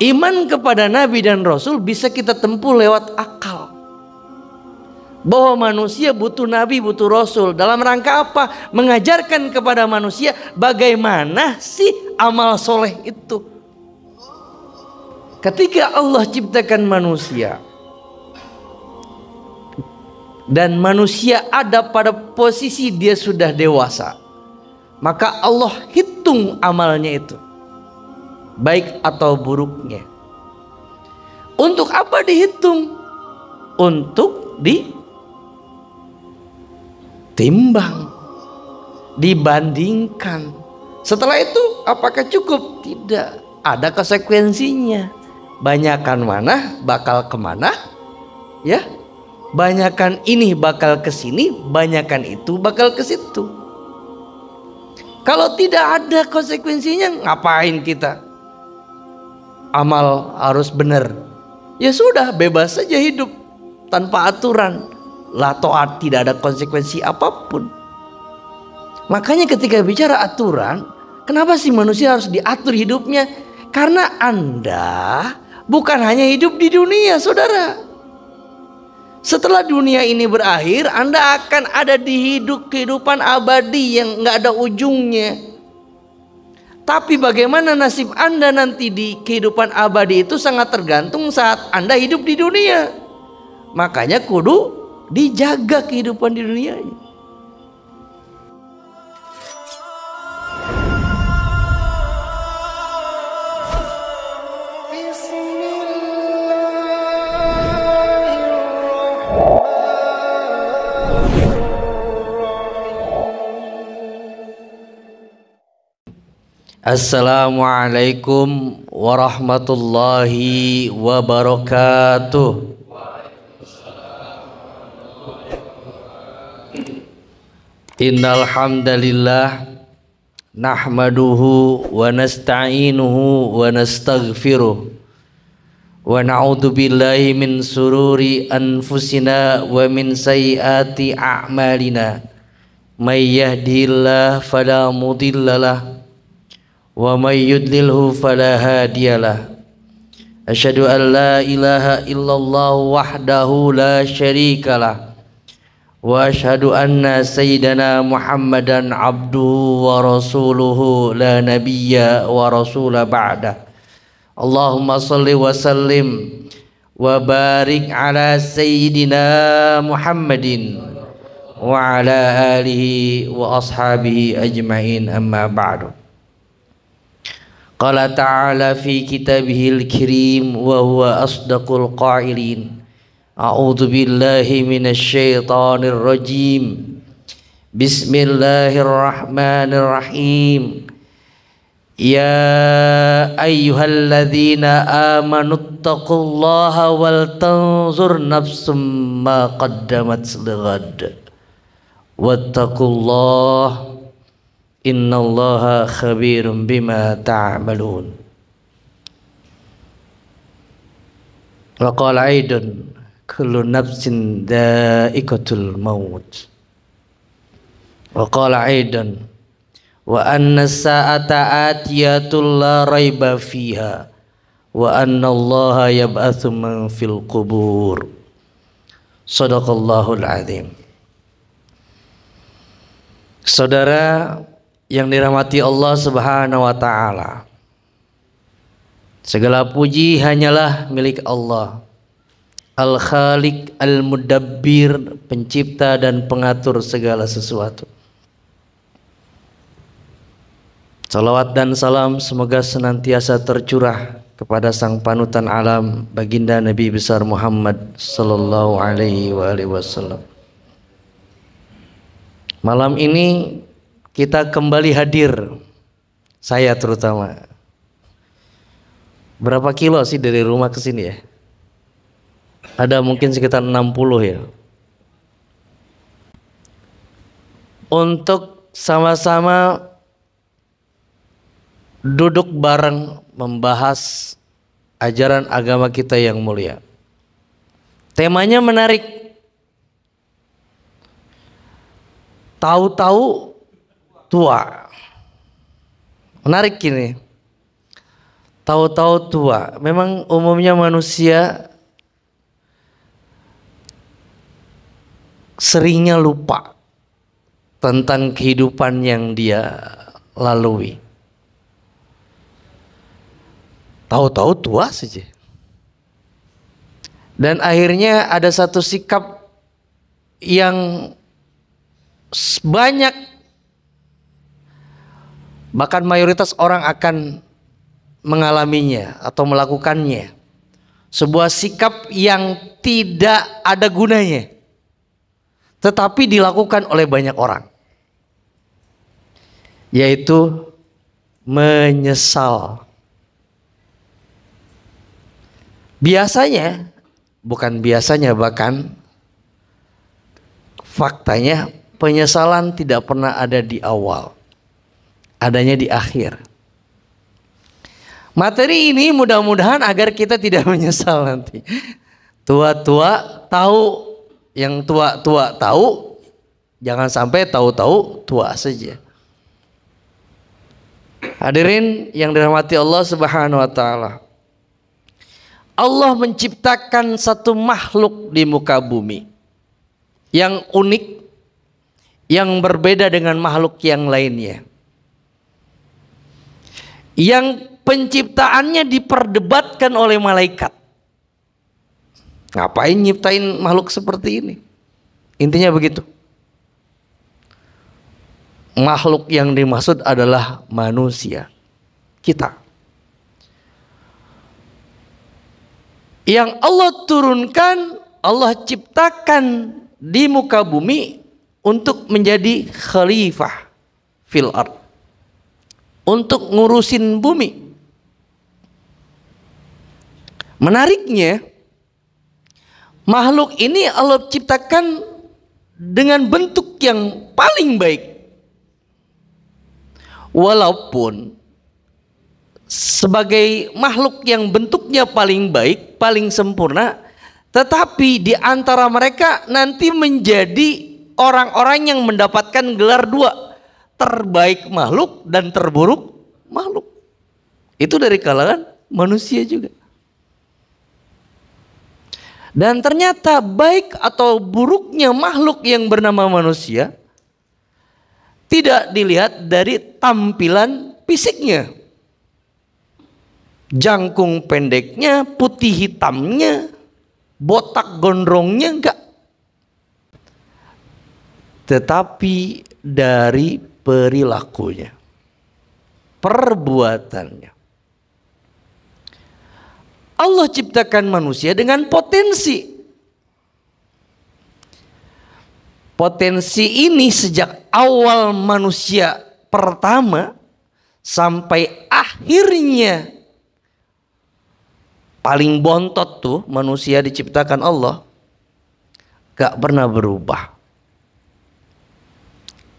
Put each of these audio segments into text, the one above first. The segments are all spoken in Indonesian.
Iman kepada Nabi dan Rasul bisa kita tempuh lewat akal. Bahwa manusia butuh Nabi, butuh Rasul. Dalam rangka apa? Mengajarkan kepada manusia bagaimana sih amal soleh itu. Ketika Allah ciptakan manusia dan manusia ada pada posisi dia sudah dewasa, maka Allah hitung amalnya itu, baik atau buruknya. Untuk apa dihitung? Untuk ditimbang, dibandingkan. Setelah itu apakah cukup? Tidak, ada konsekuensinya. Banyakan mana bakal kemana, ya. Banyakan ini bakal ke sini, banyakan itu bakal ke situ. Kalau tidak ada konsekuensinya, ngapain kita? Amal harus benar. Ya sudah, bebas saja hidup tanpa aturan. La taat, tidak ada konsekuensi apapun. Makanya ketika bicara aturan, kenapa sih manusia harus diatur hidupnya? Karena Anda bukan hanya hidup di dunia, saudara. Setelah dunia ini berakhir, Anda akan ada di kehidupan abadi yang nggak ada ujungnya. Tapi bagaimana nasib Anda nanti di kehidupan abadi itu sangat tergantung saat Anda hidup di dunia. Makanya kudu dijaga kehidupan di dunia ini. Assalamualaikum warahmatullahi wabarakatuh. Innal hamdalillah nahmaduhu wa nasta'inuhu wa nastaghfiruh wa na'udzu billahi min sururi anfusina wa min sayyiati a'malina. May yahdihillahu fala mudhillalah wa may yudlilhu fala hadiyalah. Asyhadu an la ilaha illallah wahdahu la syarikalah wa asyhadu anna sayyidana Muhammadan abduhu wa rasuluhu la nabiyya wa rasula ba'da. Allahumma salli wa sallim wa barik ala sayyidina Muhammadin wa ala alihi wa ashabihi ajma'in, amma ba'du. Qala ta'ala fi kitabihil kirim wa huwa asdaqul qailin. A'udzu billahi minasy syaithanir rajim. Bismillahirrahmanirrahim. Ya ayyuhalladzina amanuttaqullaha wal tanzur nafsum ma qaddamat lighad. Wattaqullaha innallaha khabirum bima ta'malun. Wa qala aidan kullu nafsin dha'iqatul maut. Wa qala aidan wa anna as-sa'ata atiyatul la raiba fiha wa anna allaha yab'atsu man fil qubur. Shadaqallahul azim. Saudara yang dirahmati Allah Subhanahu wa ta'ala, segala puji hanyalah milik Allah, Al-Khaliq Al-Mudabbir, pencipta dan pengatur segala sesuatu. Salawat dan salam semoga senantiasa tercurah kepada sang panutan alam, baginda Nabi besar Muhammad sallallahu alaihi wasallam. Malam ini kita kembali hadir, saya terutama. Berapa kilo sih dari rumah ke sini ya? Ada mungkin sekitar 60 ya. Untuk sama-sama duduk bareng membahas ajaran agama kita yang mulia. Temanya menarik. Tahu-tahu tua. Menarik ini. tahu-tahu tua. Memang umumnya manusia seringnya lupa tentang kehidupan yang dia lalui. Tahu-tahu tua saja. Dan akhirnya ada satu sikap yang banyak, bahkan mayoritas orang akan mengalaminya atau melakukannya. Sebuah sikap yang tidak ada gunanya, tetapi dilakukan oleh banyak orang, yaitu menyesal. Biasanya, bukan biasanya, bahkan faktanya penyesalan tidak pernah ada di awal, adanya di akhir. Materi ini mudah-mudahan agar kita tidak menyesal nanti. Tua-tua tahu, yang tua-tua tahu, jangan sampai tahu-tahu tua saja. Hadirin yang dirahmati Allah Subhanahu wa taala. Allah menciptakan satu makhluk di muka bumi yang unik, yang berbeda dengan makhluk yang lainnya, yang penciptaannya diperdebatkan oleh malaikat. Ngapain nyiptain makhluk seperti ini? Intinya begitu. Makhluk yang dimaksud adalah manusia, kita, yang Allah turunkan, Allah ciptakan di muka bumi untuk menjadi khalifah fil ard, untuk ngurusin bumi. Menariknya, makhluk ini Allah ciptakan dengan bentuk yang paling baik. Walaupun sebagai makhluk yang bentuknya paling baik, paling sempurna, tetapi di antara mereka nanti menjadi orang-orang yang mendapatkan gelar dua, terbaik makhluk dan terburuk makhluk. Itu dari kalangan manusia juga. Dan ternyata baik atau buruknya makhluk yang bernama manusia tidak dilihat dari tampilan fisiknya, jangkung pendeknya, putih hitamnya, botak gondrongnya, enggak. Tetapi dari perilakunya, perbuatannya. Allah ciptakan manusia dengan potensi. Potensi ini sejak awal manusia pertama sampai akhirnya paling bontot tuh manusia diciptakan Allah, gak pernah berubah.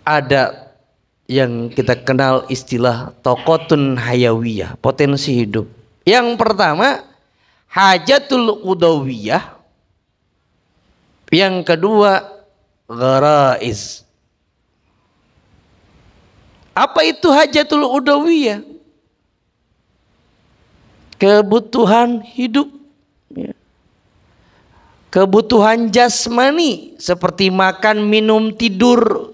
Ada yang kita kenal istilah taqotun hayawiyah, potensi hidup. Yang pertama hajatul udawiyah, yang kedua gharaiz. Apa itu hajatul udawiyah? Kebutuhan hidup, kebutuhan jasmani seperti makan, minum, tidur,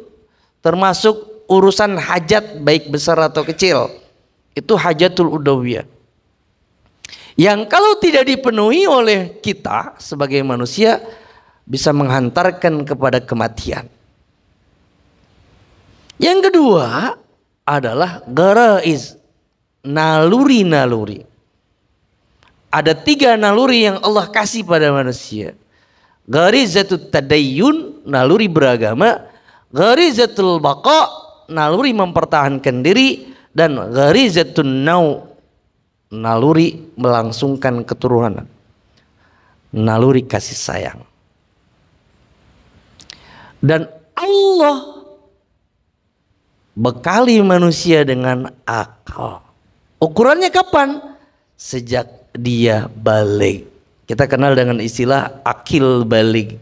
termasuk urusan hajat baik besar atau kecil. Itu hajatul udawiyah, yang kalau tidak dipenuhi oleh kita sebagai manusia bisa menghantarkan kepada kematian. Yang kedua adalah garaiz, naluri-naluri. Ada 3 naluri yang Allah kasih pada manusia. Gharizatul tadayyun, naluri beragama. Gharizatul baqa, naluri mempertahankan diri. Dan gharizatun nau, naluri melangsungkan keturunan, naluri kasih sayang. Dan Allah bekali manusia dengan akal. Ukurannya kapan? Sejak dia balik. Kita kenal dengan istilah akil balik.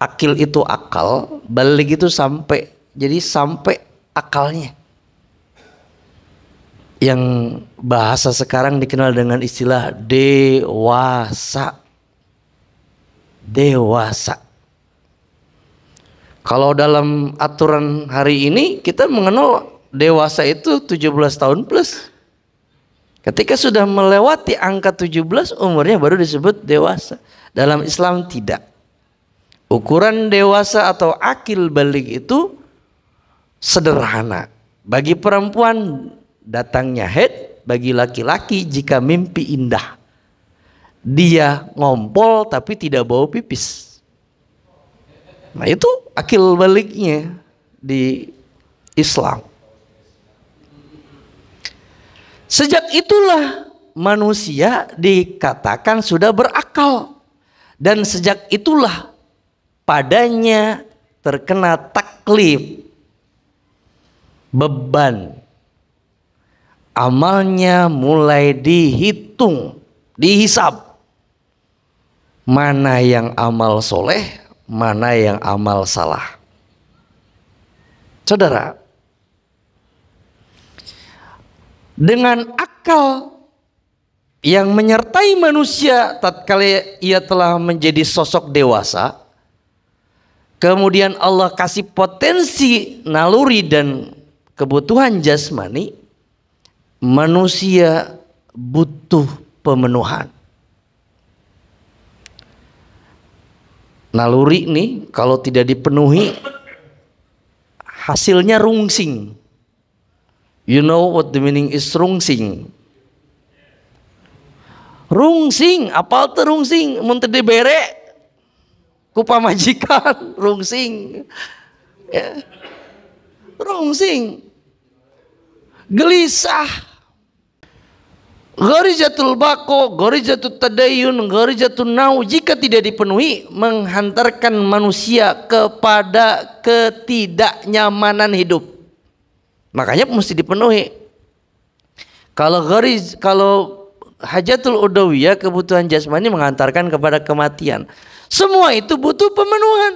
Akil itu akal, balik itu sampai. Jadi sampai akalnya. yang bahasa sekarang dikenal dengan istilah dewasa. Dewasa. Kalau dalam aturan hari ini kita mengenal dewasa itu 17 tahun plus. Ketika sudah melewati angka 17 umurnya baru disebut dewasa. Dalam Islam tidak. Ukuran dewasa atau akil balik itu sederhana. Bagi perempuan datangnya haid, bagi laki-laki jika mimpi indah. Dia ngompol tapi tidak bau pipis. Nah itu akil baliknya di Islam. Sejak itulah manusia dikatakan sudah berakal. Dan sejak itulah padanya terkena taklif, beban. Amalnya mulai dihitung, dihisab. Mana yang amal soleh, mana yang amal salah. Saudara, dengan akal yang menyertai manusia tatkala ia telah menjadi sosok dewasa, kemudian Allah kasih potensi naluri dan kebutuhan jasmani, manusia butuh pemenuhan. Naluri ini kalau tidak dipenuhi hasilnya rungsing. You know what the meaning is rungsing? Rungsing, apal tuh rungsing? Mun teu dibere ku pamajikan rungsing. Ya. Rungsing. Gelisah. Gharizatul baqo, gharizatul tadayun, gharizatul nau jika tidak dipenuhi menghantarkan manusia kepada ketidaknyamanan hidup. Makanya mesti dipenuhi. Kalau hajatul udawiyah, kebutuhan jasmani menghantarkan kepada kematian. Semua itu butuh pemenuhan.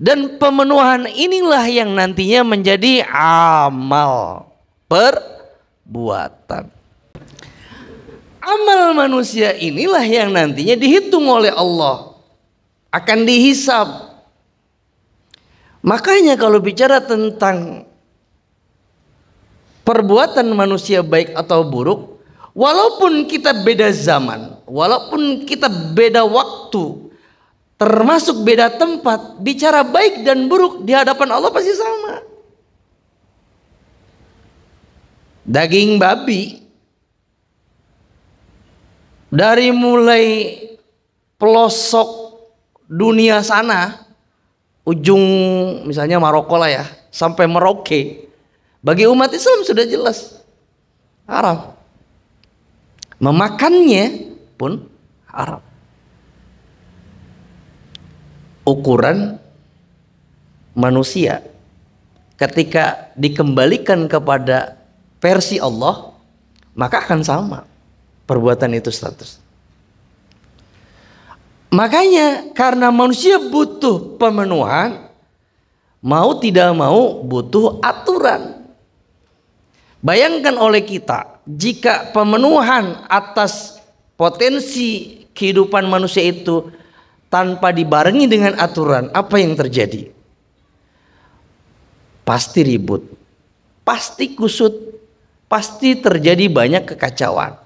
Dan pemenuhan inilah yang nantinya menjadi amal perbuatan. Amal manusia inilah yang nantinya dihitung oleh Allah, akan dihisab. Makanya kalau bicara tentang perbuatan manusia baik atau buruk, walaupun kita beda zaman, walaupun kita beda waktu, termasuk beda tempat, bicara baik dan buruk di hadapan Allah pasti sama. Daging babi dari mulai pelosok dunia sana, ujung misalnya Maroko lah ya, sampai Merauke, bagi umat Islam sudah jelas haram. Memakannya pun haram. Ukuran manusia ketika dikembalikan kepada versi Allah, maka akan sama perbuatan itu status. Makanya karena manusia butuh pemenuhan, mau tidak mau butuh aturan. Bayangkan oleh kita, jika pemenuhan atas potensi kehidupan manusia itu tanpa dibarengi dengan aturan, apa yang terjadi? Pasti ribut, pasti kusut, pasti terjadi banyak kekacauan.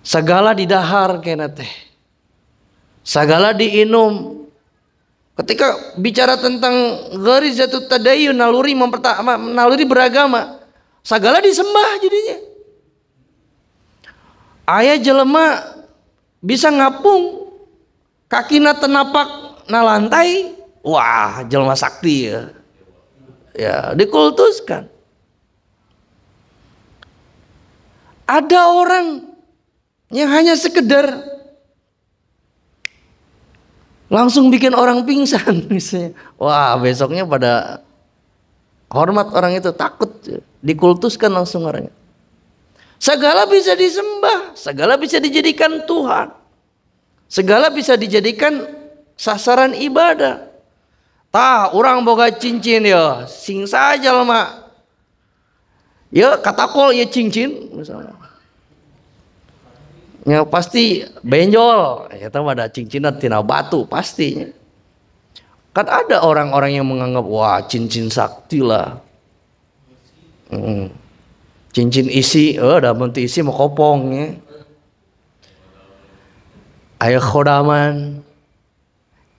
Segala didahar kena teh, segala diinum. Ketika bicara tentang gharizatut tadayyun, naluri beragama, segala disembah jadinya. Aya jelema bisa ngapung kakina tenapak na lantai, wah jelema sakti ya. Ya, dikultuskan. Ada orang yang hanya sekedar langsung bikin orang pingsan misalnya. Wah, besoknya pada hormat orang itu, takut, dikultuskan langsung orangnya. Segala bisa disembah, segala bisa dijadikan Tuhan, segala bisa dijadikan sasaran ibadah. Tah, orang boga cincin ya, sing saja lemah. Ya katakol ya cincin misalnya. Ya pasti benjol. Ya tahu ada cincinnya tina batu pastinya. Kan ada orang-orang yang menganggap wah cincin sakti lah. Cincin isi, ada bentuk isi mau kopong ya. Ayo khodaman.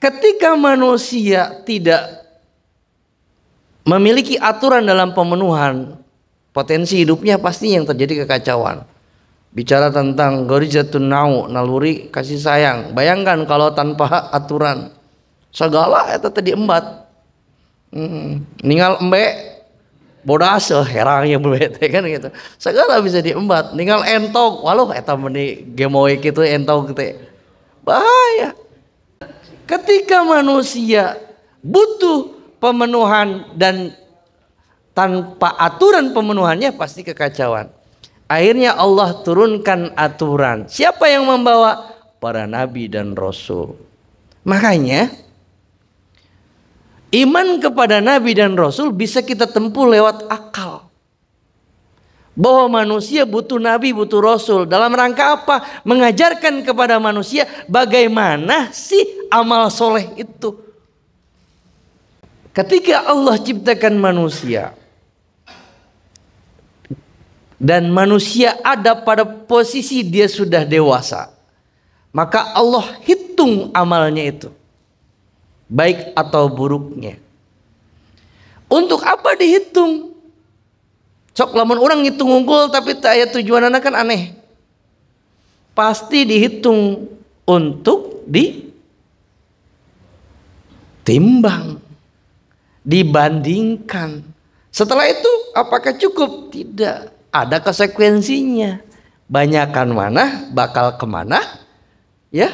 Ketika manusia tidak memiliki aturan dalam pemenuhan, potensi hidupnya pasti yang terjadi kekacauan. Bicara tentang gorizatun nau, naluri kasih sayang. Bayangkan kalau tanpa aturan, segala itu tadi embat. Ninggal embe bodas herangnya berbeda kan gitu. Segala bisa diembat. Ninggal entog, walau eta meni gemoy gitu entog teh. Bahaya. Ketika manusia butuh pemenuhan dan tanpa aturan pemenuhannya pasti kekacauan. Akhirnya Allah turunkan aturan. Siapa yang membawa? Para nabi dan rasul. Makanya iman kepada nabi dan rasul bisa kita tempuh lewat akal. Bahwa manusia butuh nabi, butuh rasul. Dalam rangka apa? Mengajarkan kepada manusia bagaimana sih amal soleh itu. Ketika Allah ciptakan manusia dan manusia ada pada posisi dia sudah dewasa, maka Allah hitung amalnya itu, baik atau buruknya. Untuk apa dihitung? Sok lamun orang ngitung unggul tapi tak aya tujuan anak kan aneh. Pasti dihitung untuk ditimbang, dibandingkan. Setelah itu apakah cukup? Tidak. Ada konsekuensinya. Banyakan mana bakal kemana, ya?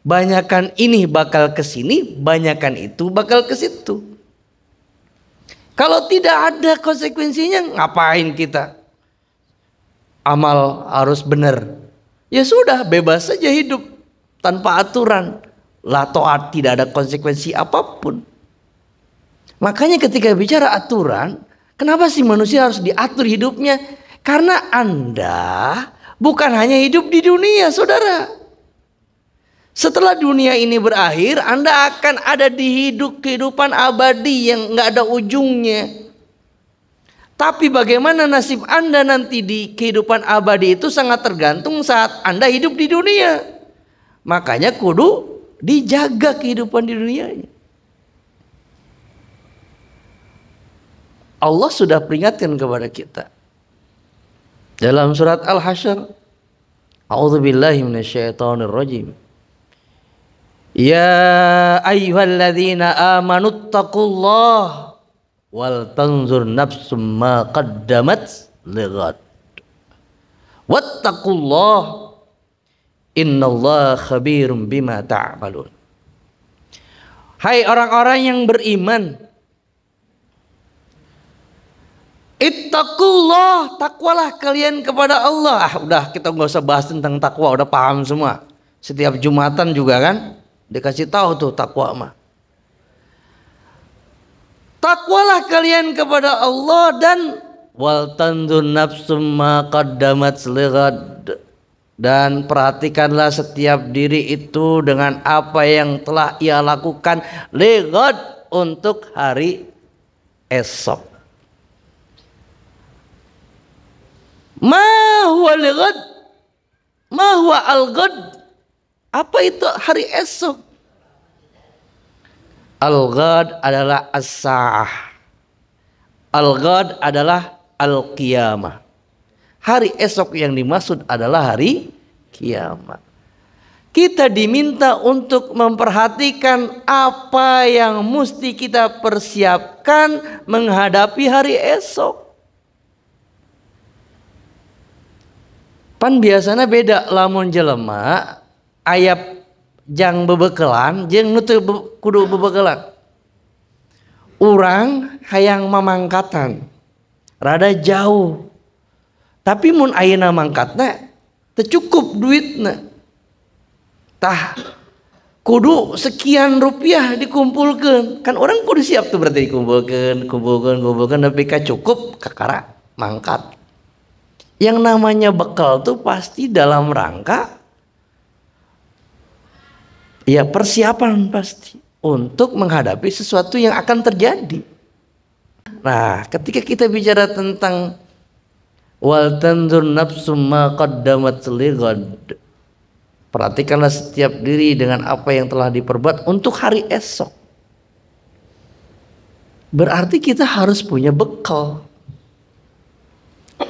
Banyakan ini bakal ke sini, banyakan itu bakal ke situ. Kalau tidak ada konsekuensinya, ngapain kita? Amal harus benar. Ya sudah, bebas saja hidup tanpa aturan. La ta'at, tidak ada konsekuensi apapun. Makanya ketika bicara aturan, kenapa sih manusia harus diatur hidupnya? Karena Anda bukan hanya hidup di dunia, saudara. Setelah dunia ini berakhir, Anda akan ada di kehidupan abadi yang nggak ada ujungnya. Tapi bagaimana nasib Anda nanti di kehidupan abadi itu sangat tergantung saat Anda hidup di dunia. Makanya kudu dijaga kehidupan di dunia. Allah sudah peringatkan kepada kita dalam surat Al-Hasyr, A'udzubillahi minasyaitonirrajim. Ya ayyuhalladzina amanuttaqullah wal tanzur nafsum ma qaddamat lighad. Wattaqullah innallaha khabirum bima ta'malun. Hai orang-orang yang beriman, ittaqullah, takwalah kalian kepada Allah. Udah kita nggak usah bahas tentang takwa, udah paham semua. Setiap Jumatan juga kan dikasih tahu tuh takwa mah. Takwalah kalian kepada Allah dan wal tanzur nafsum ma qaddamat lighad, dan perhatikanlah setiap diri itu dengan apa yang telah ia lakukan lighad, untuk hari esok. Ma huwa lighad? Ma huwa al-ghad? Apa itu hari esok? Al-ghad adalah as-sa'ah. Al-ghad adalah al-qiyamah. Hari esok yang dimaksud adalah hari kiamat. Kita diminta untuk memperhatikan apa yang mesti kita persiapkan menghadapi hari esok. Pan biasanya beda lamun jelema ayat jang bebekelan jeung nutu kudu bebekelan. Urang hayang mamangkatan rada jauh. Tapi mun ayeuna mangkatna teu cukup duitna. Tah kudu sekian rupiah dikumpulkeun. Kan orang kudu siap tuh berarti dikumpulkeun, kumpulkeun tapi ka cukup kakara. mangkat. Yang namanya bekal tuh pasti dalam rangka ya persiapan pasti untuk menghadapi sesuatu yang akan terjadi. Nah, ketika kita bicara tentang wal tanzur nafsum ma qaddamat lighad, perhatikanlah setiap diri dengan apa yang telah diperbuat untuk hari esok. Berarti kita harus punya bekal.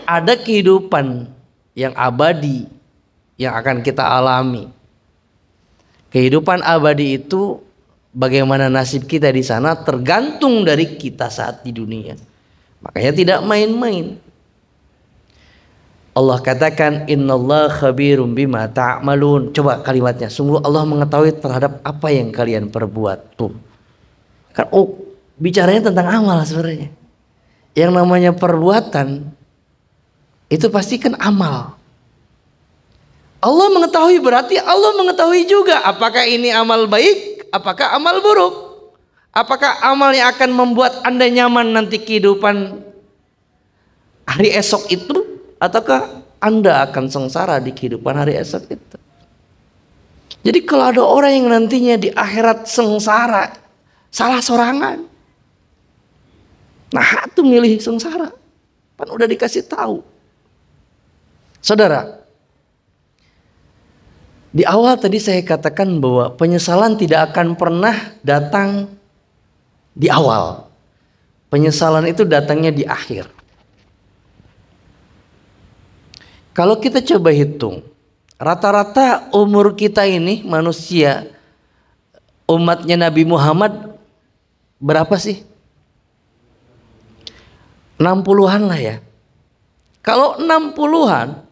Ada kehidupan yang abadi yang akan kita alami. Kehidupan abadi itu bagaimana nasib kita di sana tergantung dari kita saat di dunia. Makanya tidak main-main. Allah katakan innallaha khabirum bima ta'malun. Coba kalimatnya, sungguh Allah mengetahui terhadap apa yang kalian perbuat. Tuh. Kan bicaranya tentang amal sebenarnya. Yang namanya perbuatan itu pasti kan amal. Allah mengetahui, berarti Allah mengetahui juga apakah ini amal baik, apakah amal buruk. Apakah amal yang akan membuat Anda nyaman nanti kehidupan hari esok itu, ataukah Anda akan sengsara di kehidupan hari esok itu. Jadi kalau ada orang yang nantinya di akhirat sengsara, salah sorangan. Nah itu milih sengsara, kan udah dikasih tahu. Saudara, di awal tadi saya katakan bahwa penyesalan tidak akan pernah datang di awal. Penyesalan itu datangnya di akhir. Kalau kita coba hitung, rata-rata umur kita ini manusia, umatnya Nabi Muhammad berapa sih? 60-an lah ya. Kalau 60-an,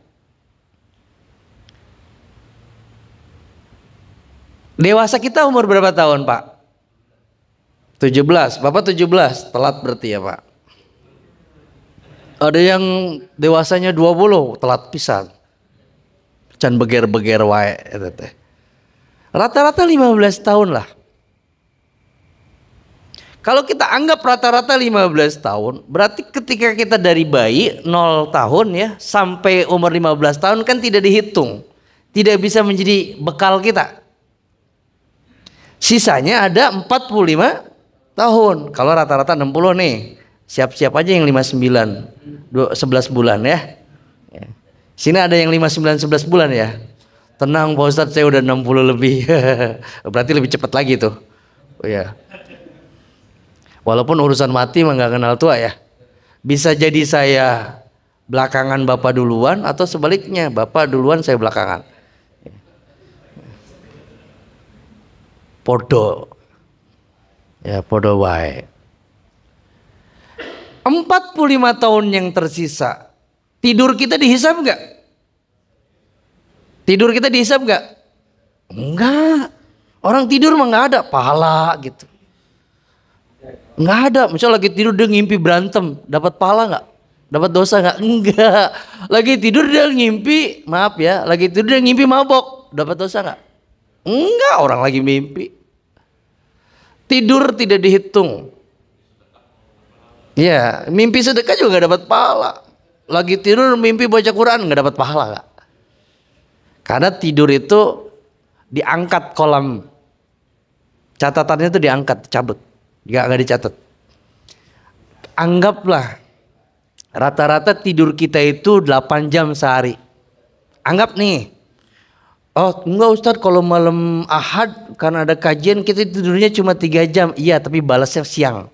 dewasa kita umur berapa tahun, Pak? 17. Bapak 17, telat berarti ya, Pak. Ada yang dewasanya 20, telat pisan. Can beger-beger wae eta teh. Rata-rata 15 tahun lah. Kalau kita anggap rata-rata 15 tahun, berarti ketika kita dari bayi 0 tahun ya sampai umur 15 tahun kan tidak dihitung. Tidak bisa menjadi bekal kita. Sisanya ada 45 tahun. Kalau rata-rata 60 nih. Siap-siap aja yang 59 11 bulan ya. Sini ada yang 59 11 bulan ya. Tenang Pak Ustadz, saya udah 60 lebih. Berarti lebih cepat lagi tuh. Oh ya. Walaupun urusan mati mah gak kenal tua ya. Bisa jadi saya belakangan Bapak duluan, atau sebaliknya Bapak duluan saya belakangan. Podo. Ya podo wae. 45 tahun yang tersisa, tidur kita dihisab gak? Tidur kita dihisab gak? Enggak. Orang tidur mah gak ada pahala gitu. Enggak ada. Misal lagi tidur dia ngimpi berantem, dapat pahala gak? Dapat dosa gak? Enggak. Lagi tidur dia ngimpi, maaf ya, lagi tidur dia ngimpi mabok, dapat dosa gak? Enggak, orang lagi mimpi. Tidur tidak dihitung. Ya, mimpi sedekah juga gak dapat pahala. Lagi tidur mimpi baca Quran gak dapat pahala gak? Karena tidur itu diangkat kolam catatannya, itu diangkat, cabut, gak dicatat. Anggaplah rata-rata tidur kita itu 8 jam sehari. Anggap nih, oh enggak Ustadz, kalau malam Ahad karena ada kajian kita tidurnya cuma 3 jam. Iya, tapi balasnya siang.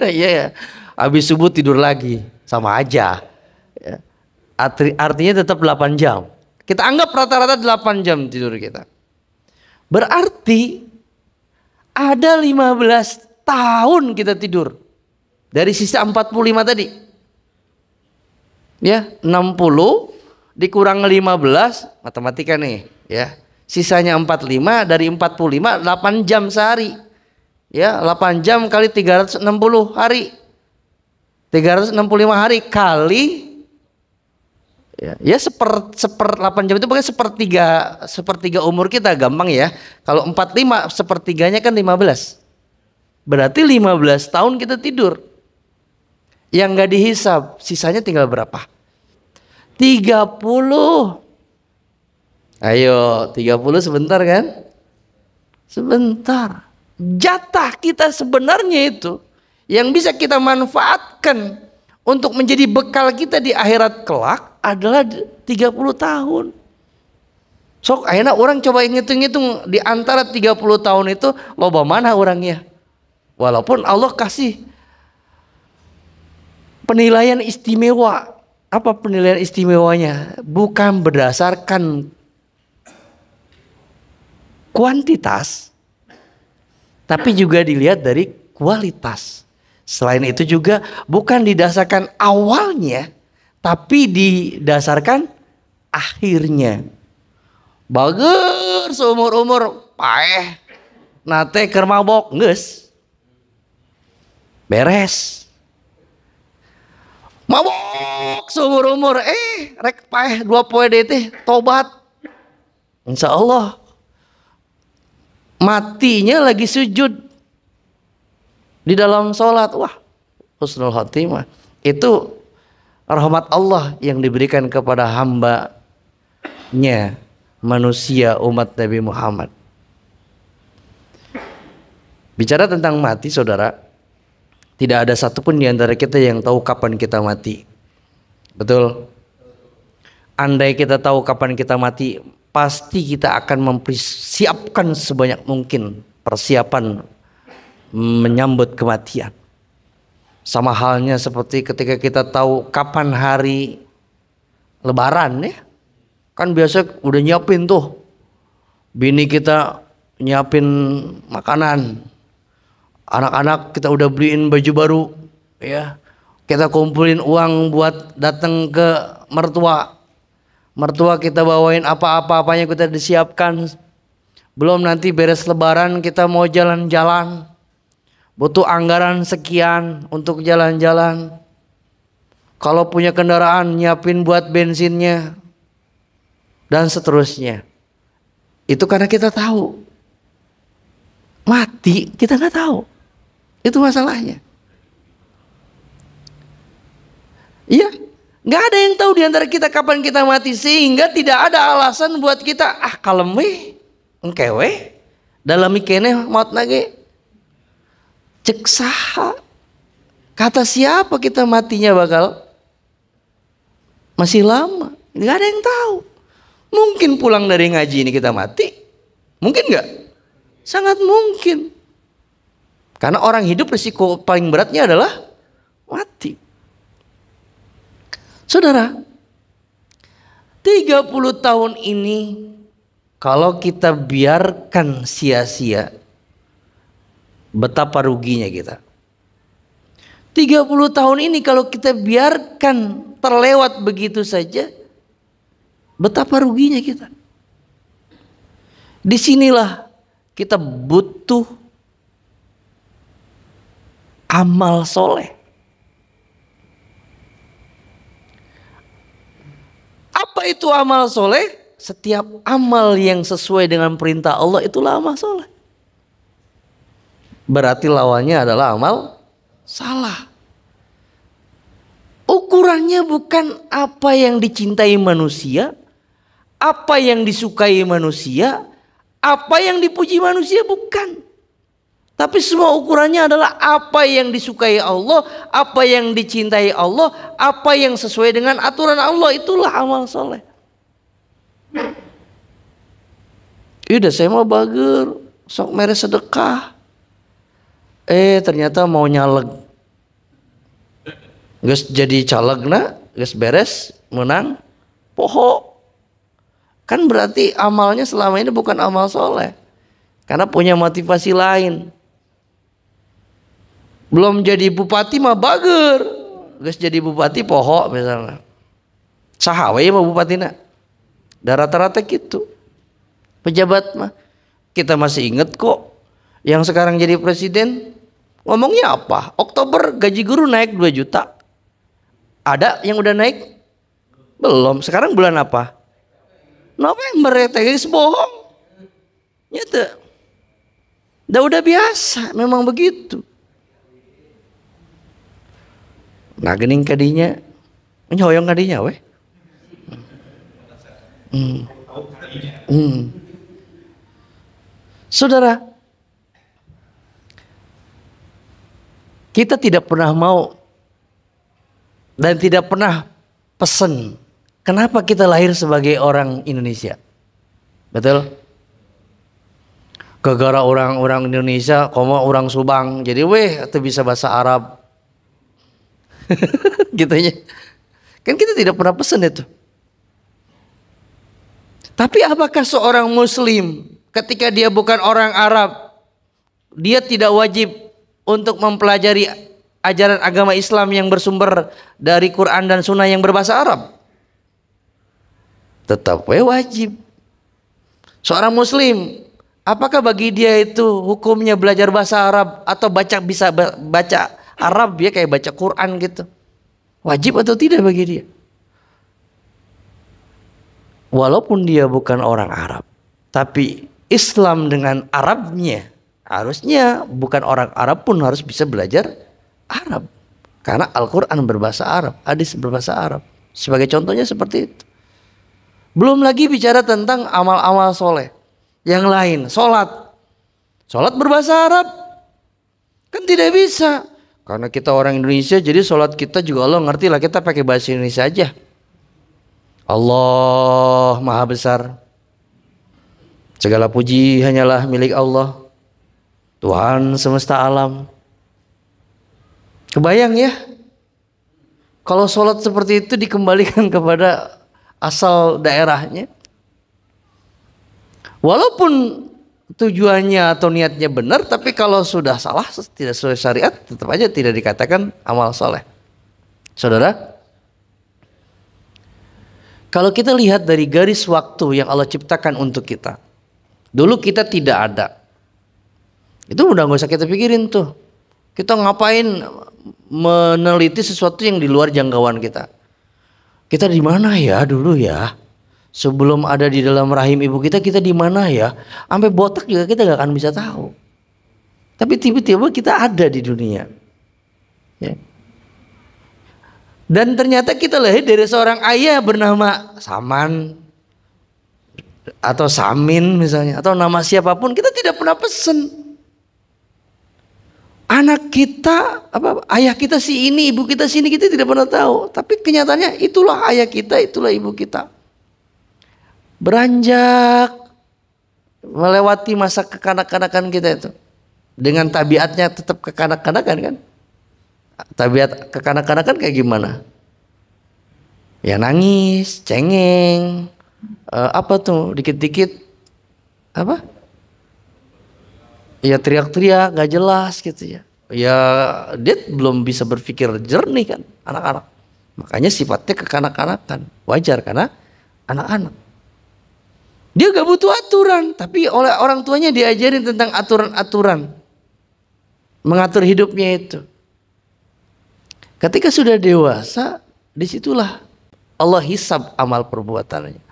Iya ya, habis subuh tidur lagi, sama aja ya. Artinya tetap 8 jam. Kita anggap rata-rata 8 jam tidur kita. Berarti ada 15 tahun kita tidur dari sisa 45 tadi. Ya, 60 dikurang 15, matematika nih ya. Sisanya 45, dari 45 8 jam sehari. Ya, 8 jam kali 360 hari. 365 hari kali ya seper 8 jam itu pokoknya sepertiga umur kita, gampang ya. Kalau 45 sepertiganya kan 15. Berarti 15 tahun kita tidur. Yang gak dihisab, sisanya tinggal berapa? 30. Ayo, 30 sebentar kan? Sebentar. Jatah kita sebenarnya itu yang bisa kita manfaatkan untuk menjadi bekal kita di akhirat kelak adalah 30 tahun. Sok akhirnya orang coba ngitung-ngitung di antara 30 tahun itu loba mana orangnya. Walaupun Allah kasih penilaian istimewa. Apa penilaian istimewanya? Bukan berdasarkan kuantitas, tapi juga dilihat dari kualitas. Selain itu juga bukan didasarkan awalnya, tapi didasarkan akhirnya. Bager seumur-umur paeh nate keur mabok geus beres. Mabok seumur-umur rek paeh 2 poe deui teh tobat. Insyaallah matinya lagi sujud di dalam sholat, wah husnul khotimah. Itu rahmat Allah yang diberikan kepada hambanya manusia umat Nabi Muhammad. Bicara tentang mati, saudara, tidak ada satupun di antara kita yang tahu kapan kita mati. Betul? Andai kita tahu kapan kita mati, pasti kita akan mempersiapkan sebanyak mungkin persiapan menyambut kematian. Sama halnya seperti ketika kita tahu kapan hari Lebaran ya. Kan biasa udah nyiapin tuh. Bini kita nyiapin makanan. Anak-anak kita udah beliin baju baru ya. Kita kumpulin uang buat datang ke mertua. Mertua kita bawain apa-apanya kita disiapkan. Belum nanti beres Lebaran kita mau jalan-jalan. Butuh anggaran sekian untuk jalan-jalan. Kalau punya kendaraan nyiapin buat bensinnya. Dan seterusnya. Itu karena kita tahu. Mati kita nggak tahu. Itu masalahnya. Iya. Nggak ada yang tahu di antara kita kapan kita mati. Sehingga tidak ada alasan buat kita. Kalem weh. Engke weh. Dalam ikene maut nage. Cek saha. Kata siapa kita matinya bakal masih lama. Nggak ada yang tahu. Mungkin pulang dari ngaji ini kita mati. Mungkin nggak? Sangat mungkin. Karena orang hidup risiko paling beratnya adalah mati. Saudara, 30 tahun ini kalau kita biarkan sia-sia, betapa ruginya kita. 30 tahun ini kalau kita biarkan terlewat begitu saja, betapa ruginya kita. Disinilah kita butuh amal soleh. Apa itu amal soleh? Setiap amal yang sesuai dengan perintah Allah itulah amal soleh. Berarti lawannya adalah amal salah. Ukurannya bukan apa yang dicintai manusia, apa yang disukai manusia, apa yang dipuji manusia, bukan. Tapi semua ukurannya adalah apa yang disukai Allah, apa yang dicintai Allah, apa yang sesuai dengan aturan Allah, itulah amal soleh. Udah saya mau bager, sok mere sedekah. Ternyata mau nyaleg. Geus jadi calegna, geus beres, menang, poho. Kan berarti amalnya selama ini bukan amal soleh. Karena punya motivasi lain. Belum jadi bupati mah bager. Geus jadi bupati poho misalnya. Saha we mah bupatina. Da rata-rata gitu. Pejabat mah kita masih inget kok yang sekarang jadi presiden ngomongnya apa? Oktober gaji guru naik 2 juta. Ada yang udah naik? Belum. Sekarang bulan apa? November ya, guys, bohong. Nyata. Udah biasa, memang begitu. Nah gening kadinya, nyoyong kadinya weh. Saudara, kita tidak pernah mau dan tidak pernah pesen kenapa kita lahir sebagai orang Indonesia. Betul? Gara-gara orang Indonesia, orang Subang, jadi atau bisa bahasa Arab. Gitunya. Kan kita tidak pernah pesen itu. Tapi apakah seorang muslim ketika dia bukan orang Arab, dia tidak wajib untuk mempelajari ajaran agama Islam yang bersumber dari Quran dan Sunnah yang berbahasa Arab? Tetap wajib. Seorang muslim, apakah bagi dia itu hukumnya belajar bahasa Arab atau bisa baca Arab ya kayak baca Quran gitu? Wajib atau tidak bagi dia? Walaupun dia bukan orang Arab, tapi Islam dengan Arabnya, harusnya bukan orang Arab pun harus bisa belajar Arab. Karena Al-Quran berbahasa Arab, hadis berbahasa Arab. Sebagai contohnya seperti itu. Belum lagi bicara tentang amal-amal soleh yang lain. Sholat berbahasa Arab kan tidak bisa. Karena kita orang Indonesia, jadi sholat kita juga Allah ngerti lah, kita pakai bahasa Indonesia aja. Allah Maha Besar, segala puji hanyalah milik Allah, Tuhan semesta alam. Kebayang ya, kalau sholat seperti itu dikembalikan kepada asal daerahnya. Walaupun tujuannya atau niatnya benar, tapi kalau sudah salah, tidak sesuai syariat, tetap aja tidak dikatakan amal soleh. Saudara, kalau kita lihat dari garis waktu yang Allah ciptakan untuk kita, dulu kita tidak ada. Itu udah gak usah kita pikirin tuh. Kita ngapain meneliti sesuatu yang di luar jangkauan kita. Kita di mana ya dulu ya? Sebelum ada di dalam rahim ibu kita di mana ya? Sampai botak juga kita gak akan bisa tahu. Tapi tiba-tiba kita ada di dunia. Ya. Dan ternyata kita lahir dari seorang ayah bernama Saman atau Samin misalnya, atau nama siapapun, kita tidak pernah pesen. Anak kita, ayah kita si ini, ibu kita si ini, kita tidak pernah tahu. Tapi kenyataannya itulah ayah kita, itulah ibu kita. Beranjak melewati masa kekanak-kanakan kita itu, dengan tabiatnya tetap kekanak-kanakan kan. Tabiat kekanak-kanakan kayak gimana? Ya nangis, cengeng, dikit-dikit ya teriak-teriak gak jelas gitu ya. Ya dia belum bisa berpikir jernih kan anak-anak. Makanya sifatnya kekanak-kanakan. Wajar karena anak-anak. Dia gak butuh aturan, tapi oleh orang tuanya diajarin tentang aturan-aturan. Mengatur hidupnya itu. Ketika sudah dewasa, disitulah Allah hisab amal perbuatannya.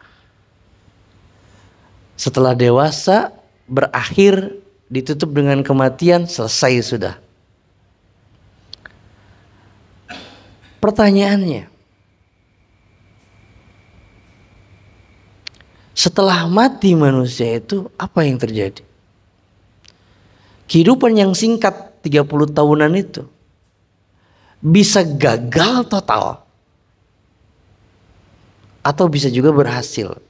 Setelah dewasa, berakhir, ditutup dengan kematian, selesai sudah. Pertanyaannya, setelah mati manusia itu apa yang terjadi? Kehidupan yang singkat 30 tahunan itu bisa gagal total atau bisa juga berhasil.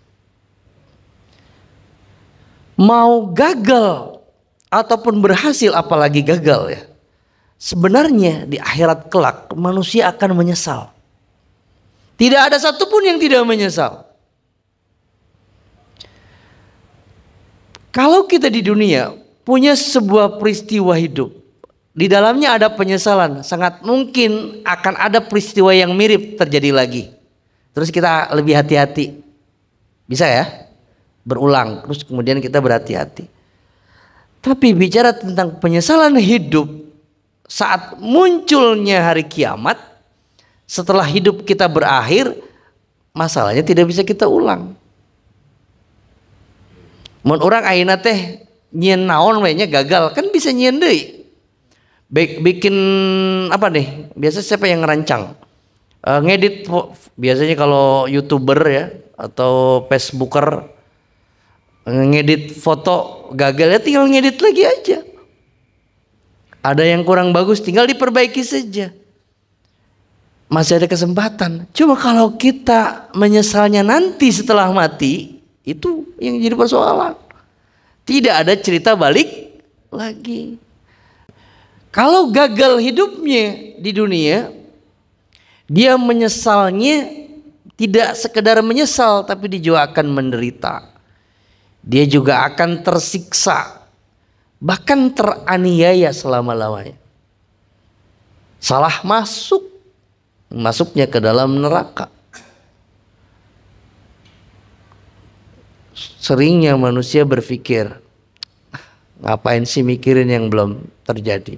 Mau gagal ataupun berhasil, apalagi gagal ya, sebenarnya di akhirat kelak manusia akan menyesal. Tidak ada satupun yang tidak menyesal. Kalau kita di dunia punya sebuah peristiwa hidup, di dalamnya ada penyesalan, sangat mungkin akan ada peristiwa yang mirip terjadi lagi. Terus kita lebih hati-hati. Bisa ya? Berulang, terus kemudian kita berhati-hati. Tapi bicara tentang penyesalan hidup saat munculnya hari kiamat, setelah hidup kita berakhir, masalahnya tidak bisa kita ulang. Mun urang ayeuna teh nyieun naon we nya gagal, kan bisa nyieun deui. bikin apa nih? Biasa siapa yang ngerancang? Ngedit biasanya kalau YouTuber ya atau Facebooker ngedit foto gagal ya tinggal ngedit lagi aja. Ada yang kurang bagus tinggal diperbaiki saja. Masih ada kesempatan. Cuma kalau kita menyesalnya nanti setelah mati, itu yang jadi persoalan. Tidak ada cerita balik lagi. Kalau gagal hidupnya di dunia, dia menyesalnya tidak sekedar menyesal, tapi dia juga akan menderita. Dia juga akan tersiksa, bahkan teraniaya selama-lamanya. Salah masuknya ke dalam neraka. Seringnya manusia berpikir, ngapain sih mikirin yang belum terjadi.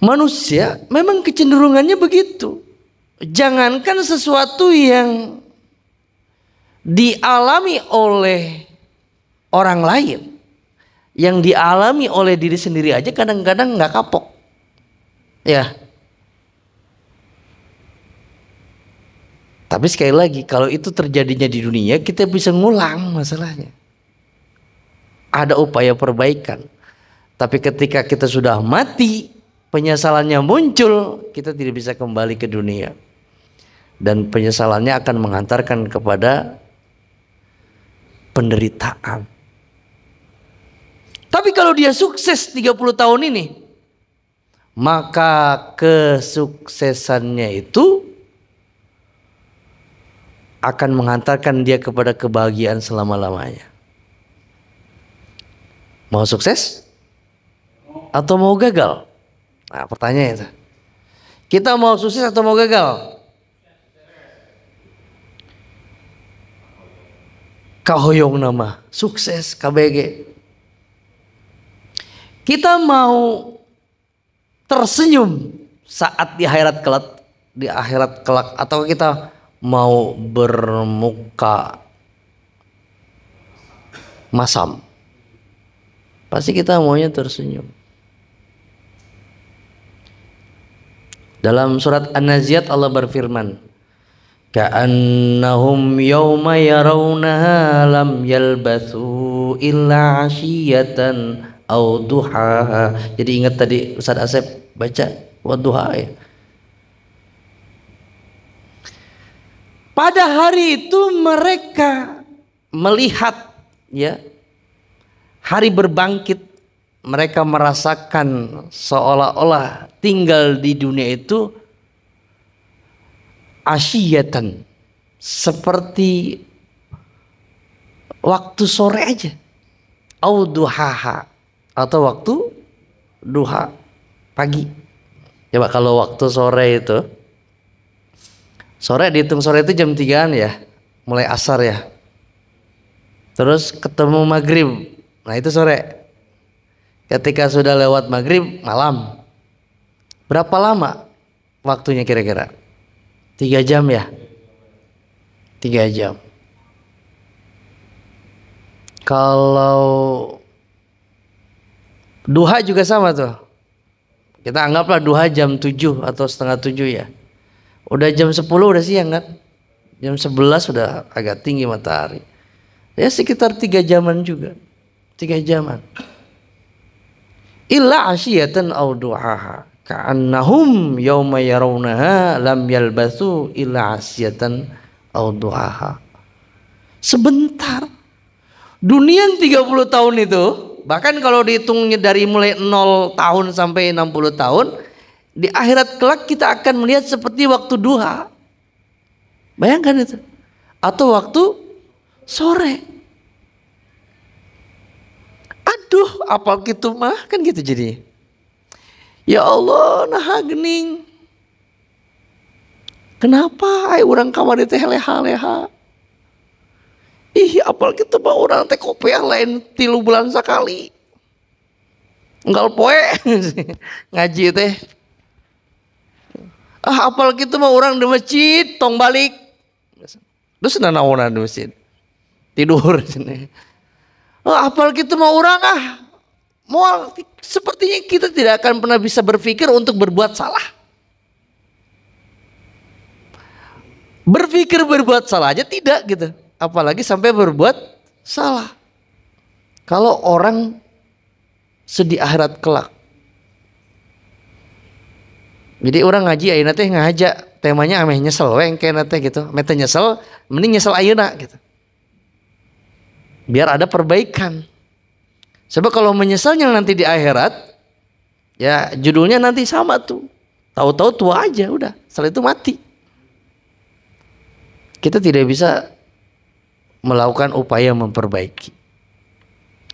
Manusia memang kecenderungannya begitu. Jangankan sesuatu yang dialami oleh orang lain, yang dialami oleh diri sendiri aja kadang-kadang nggak kapok. Ya. Tapi sekali lagi, kalau itu terjadinya di dunia, kita bisa ngulang masalahnya. Ada upaya perbaikan. Tapi ketika kita sudah mati, penyesalannya muncul, kita tidak bisa kembali ke dunia. Dan penyesalannya akan mengantarkan kepada penderitaan. Tapi kalau dia sukses 30 tahun ini, maka kesuksesannya itu akan mengantarkan dia kepada kebahagiaan selama-lamanya. Mau sukses atau mau gagal? Nah, pertanyaannya itu. Kita mau sukses atau mau gagal? Kahoyong nama sukses KBG. Kita mau tersenyum saat di akhirat kelak, atau kita mau bermuka masam? Pasti kita maunya tersenyum. Dalam surat An-Naziat Allah berfirman, ka'annahum yawma yarawnaha lam yalbathu illa 'ashiyatan aw duhaha. Jadi ingat tadi Ustaz Asep baca wadduha ya. Pada hari itu mereka melihat ya hari berbangkit, mereka merasakan seolah-olah tinggal di dunia itu asyiyatan, seperti waktu sore aja, au duhaha, atau waktu duha pagi. Coba kalau waktu sore itu, sore dihitung sore itu jam 3-an ya, mulai asar ya, terus ketemu maghrib, nah itu sore. Ketika sudah lewat maghrib, malam. Berapa lama waktunya kira-kira? 3 jam ya? 3 jam. Kalau duha juga sama tuh. Kita anggaplah duha jam 7 atau setengah 7 ya. Udah jam 10 udah siang kan? Jam 11 sudah agak tinggi matahari. Ya sekitar 3 jaman juga. 3 jaman. Illa asyiyatan aw duhaha ka'annahum yawma yarawnaha lam yalbathu illa asyiyatan aw duhaha. Sebentar. Dunia 30 tahun itu, bahkan kalau dihitungnya dari mulai 0 tahun sampai 60 tahun, di akhirat kelak kita akan melihat seperti waktu duha. Bayangkan itu. Atau waktu sore. Aduh, apal gitu mah kan gitu jadi. Ya Allah, nah gening. Kenapa ai urang kamari teh leha-leha? Ih, apal gitu mah urang teh kopiah lain 3 bulan sekali. Enggal poe ngaji teh. Ah, apal gitu mah urang di masjid tong balik. Terus nanaonan di masjid. Tidur sini. Oh, apal gitu mah urang sepertinya kita tidak akan pernah bisa berpikir untuk berbuat salah. Berpikir berbuat salah aja tidak gitu, apalagi sampai berbuat salah. Kalau orang sedih akhirat kelak. Jadi orang ngaji ayeuna teh ngajak temanya ameh nyesel we engke teh gitu. Ame teh nyesel, mending nyesel ayeuna gitu. Biar ada perbaikan. Sebab kalau menyesalnya nanti di akhirat, ya judulnya nanti sama tuh. Tahu-tahu tua aja udah, setelah itu mati. Kita tidak bisa melakukan upaya memperbaiki.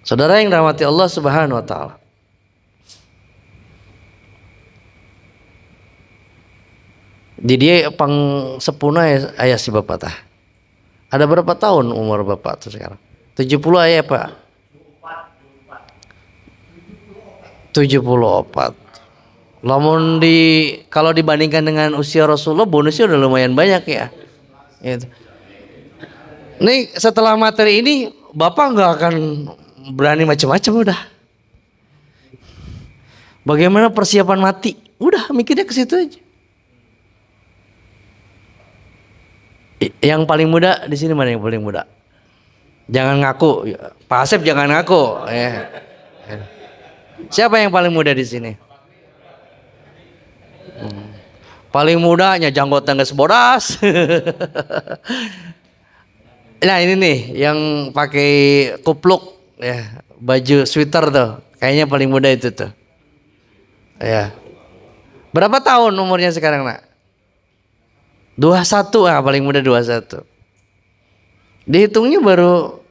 Saudara yang dirahmati Allah Subhanahu wa taala. Di dia pang sepuna ayah si bapak tah. Ada berapa tahun umur bapak tuh sekarang? 70 ayah pak? 74. Lamun kalau dibandingkan dengan usia Rasulullah, bonusnya udah lumayan banyak ya. Gitu. Nih setelah materi ini bapak nggak akan berani macam-macam udah. Bagaimana persiapan mati? Udah mikirnya ke situ aja. Yang paling muda di sini mana yang paling muda? Jangan ngaku, Pak Asep jangan ngaku. Siapa yang paling muda di sini? Paling mudanya janggot tangga sebodas. Nah ini nih yang pakai kupluk ya, baju sweater tuh, kayaknya paling muda itu tuh. Ya. Berapa tahun umurnya sekarang nak? 21, paling muda 21. Dihitungnya baru,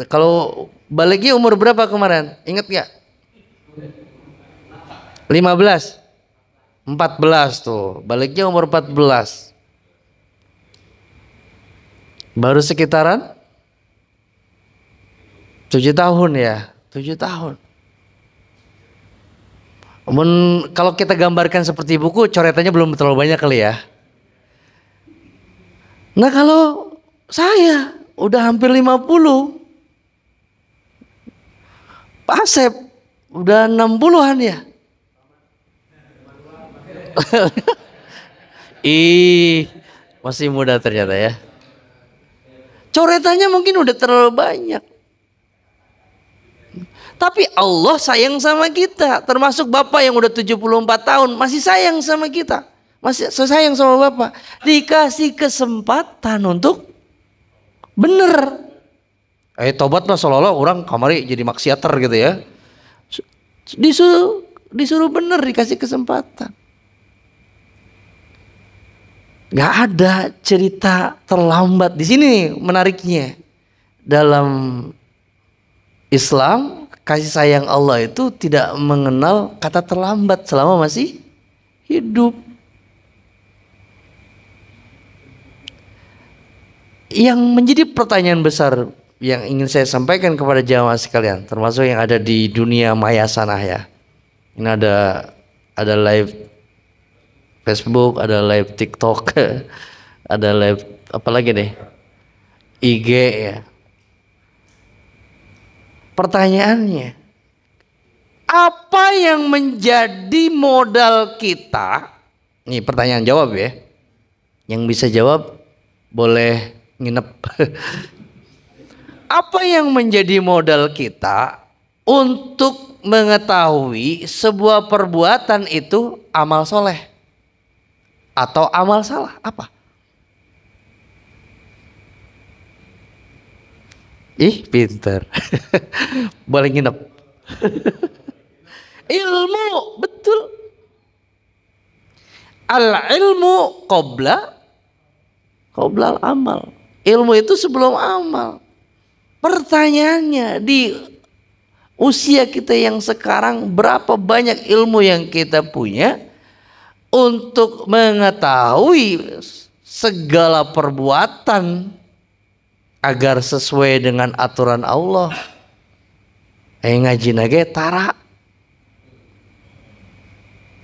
kalau baliknya umur berapa kemarin? Ingat gak? 15, 14 tuh, baliknya umur 14. Baru sekitaran 7 tahun ya, 7 tahun. Kalau kita gambarkan seperti buku, coretannya belum terlalu banyak kali ya. Nah kalau saya udah hampir 50, Pak Asep udah 60-an ya. Masih muda ternyata ya. Coretannya mungkin udah terlalu banyak. Tapi Allah sayang sama kita. Termasuk Bapak yang udah 74 tahun masih sayang sama kita. Masih sayang sama Bapak. Dikasih kesempatan untuk bener. Tobat lah seolah-olah orang kamari jadi maksiater gitu ya. Disuruh bener, dikasih kesempatan. Gak ada cerita terlambat. Di sini menariknya. Dalam Islam, kasih sayang Allah itu tidak mengenal kata terlambat selama masih hidup. Yang menjadi pertanyaan besar yang ingin saya sampaikan kepada jamaah sekalian, termasuk yang ada di dunia maya sana ya. Ini ada live Facebook, ada live TikTok, ada live apa lagi nih? IG ya. Pertanyaannya, apa yang menjadi modal kita? Nih pertanyaan jawab ya. Yang bisa jawab boleh nginep. Apa yang menjadi modal kita untuk mengetahui sebuah perbuatan itu amal soleh atau amal salah? Apa? Pinter. Boleh nginep. Ilmu, betul. Al-ilmu qabla amal. Ilmu itu sebelum amal. Pertanyaannya, di usia kita yang sekarang, berapa banyak ilmu yang kita punya untuk mengetahui segala perbuatan agar sesuai dengan aturan Allah. Ngaji nage tara.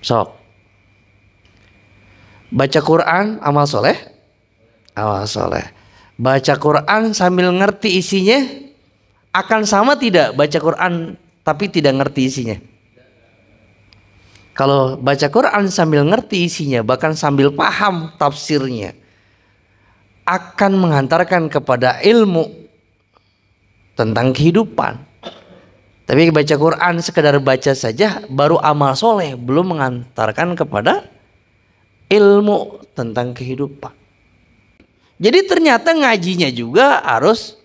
Sok. Baca Quran amal soleh. Amal soleh. Baca Quran sambil ngerti isinya akan sama tidak baca Quran tapi tidak ngerti isinya? Kalau baca Quran sambil ngerti isinya, bahkan sambil paham tafsirnya, akan menghantarkan kepada ilmu tentang kehidupan. Tapi baca Quran sekedar baca saja baru amal soleh, belum menghantarkan kepada ilmu tentang kehidupan. Jadi ternyata ngajinya juga harus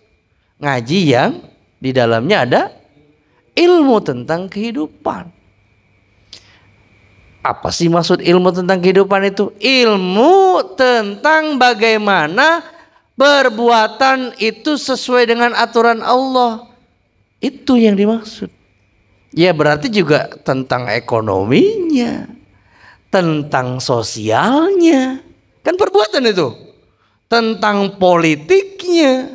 ngaji yang di dalamnya ada ilmu tentang kehidupan. Apa sih maksud ilmu tentang kehidupan itu? Ilmu tentang bagaimana perbuatan itu sesuai dengan aturan Allah. Itu yang dimaksud. Ya berarti juga tentang ekonominya, tentang sosialnya. Kan perbuatan itu. Tentang politiknya,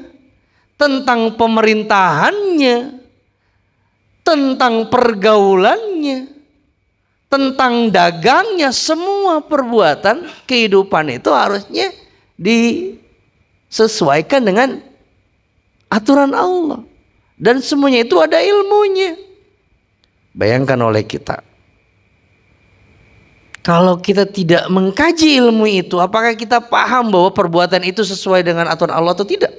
tentang pemerintahannya, tentang pergaulannya, tentang dagangnya. Semua perbuatan kehidupan itu harusnya disesuaikan dengan aturan Allah. Dan semuanya itu ada ilmunya. Bayangkan oleh kita, kalau kita tidak mengkaji ilmu itu, apakah kita paham bahwa perbuatan itu sesuai dengan aturan Allah atau tidak?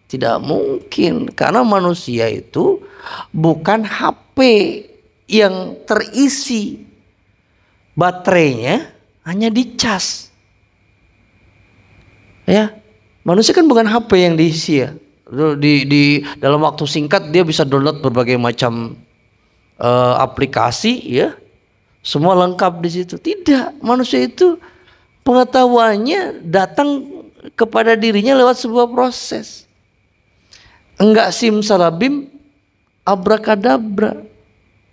Tidak mungkin, karena manusia itu bukan HP yang terisi baterainya hanya dicas. Ya, manusia kan bukan HP yang diisi ya. Di dalam waktu singkat dia bisa download berbagai macam aplikasi ya. Semua lengkap di situ. Tidak, manusia itu pengetahuannya datang kepada dirinya lewat sebuah proses. Enggak simsalabim abrakadabra.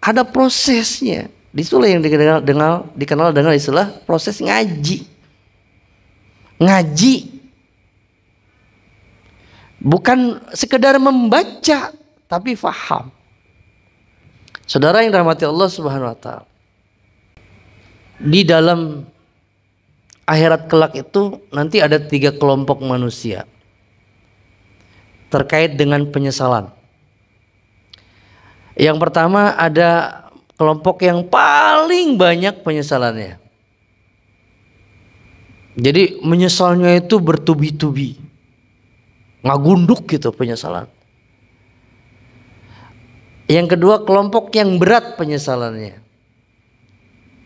Ada prosesnya. Disitulah yang dikenal dengan istilah proses ngaji. Ngaji bukan sekedar membaca, tapi faham. Saudara yang dirahmati Allah Subhanahu wa taala, di dalam akhirat kelak itu nanti ada 3 kelompok manusia terkait dengan penyesalan. Yang pertama ada kelompok yang paling banyak penyesalannya. Jadi menyesalnya itu bertubi-tubi, ngagunduk gitu penyesalan. Yang kedua kelompok yang berat penyesalannya.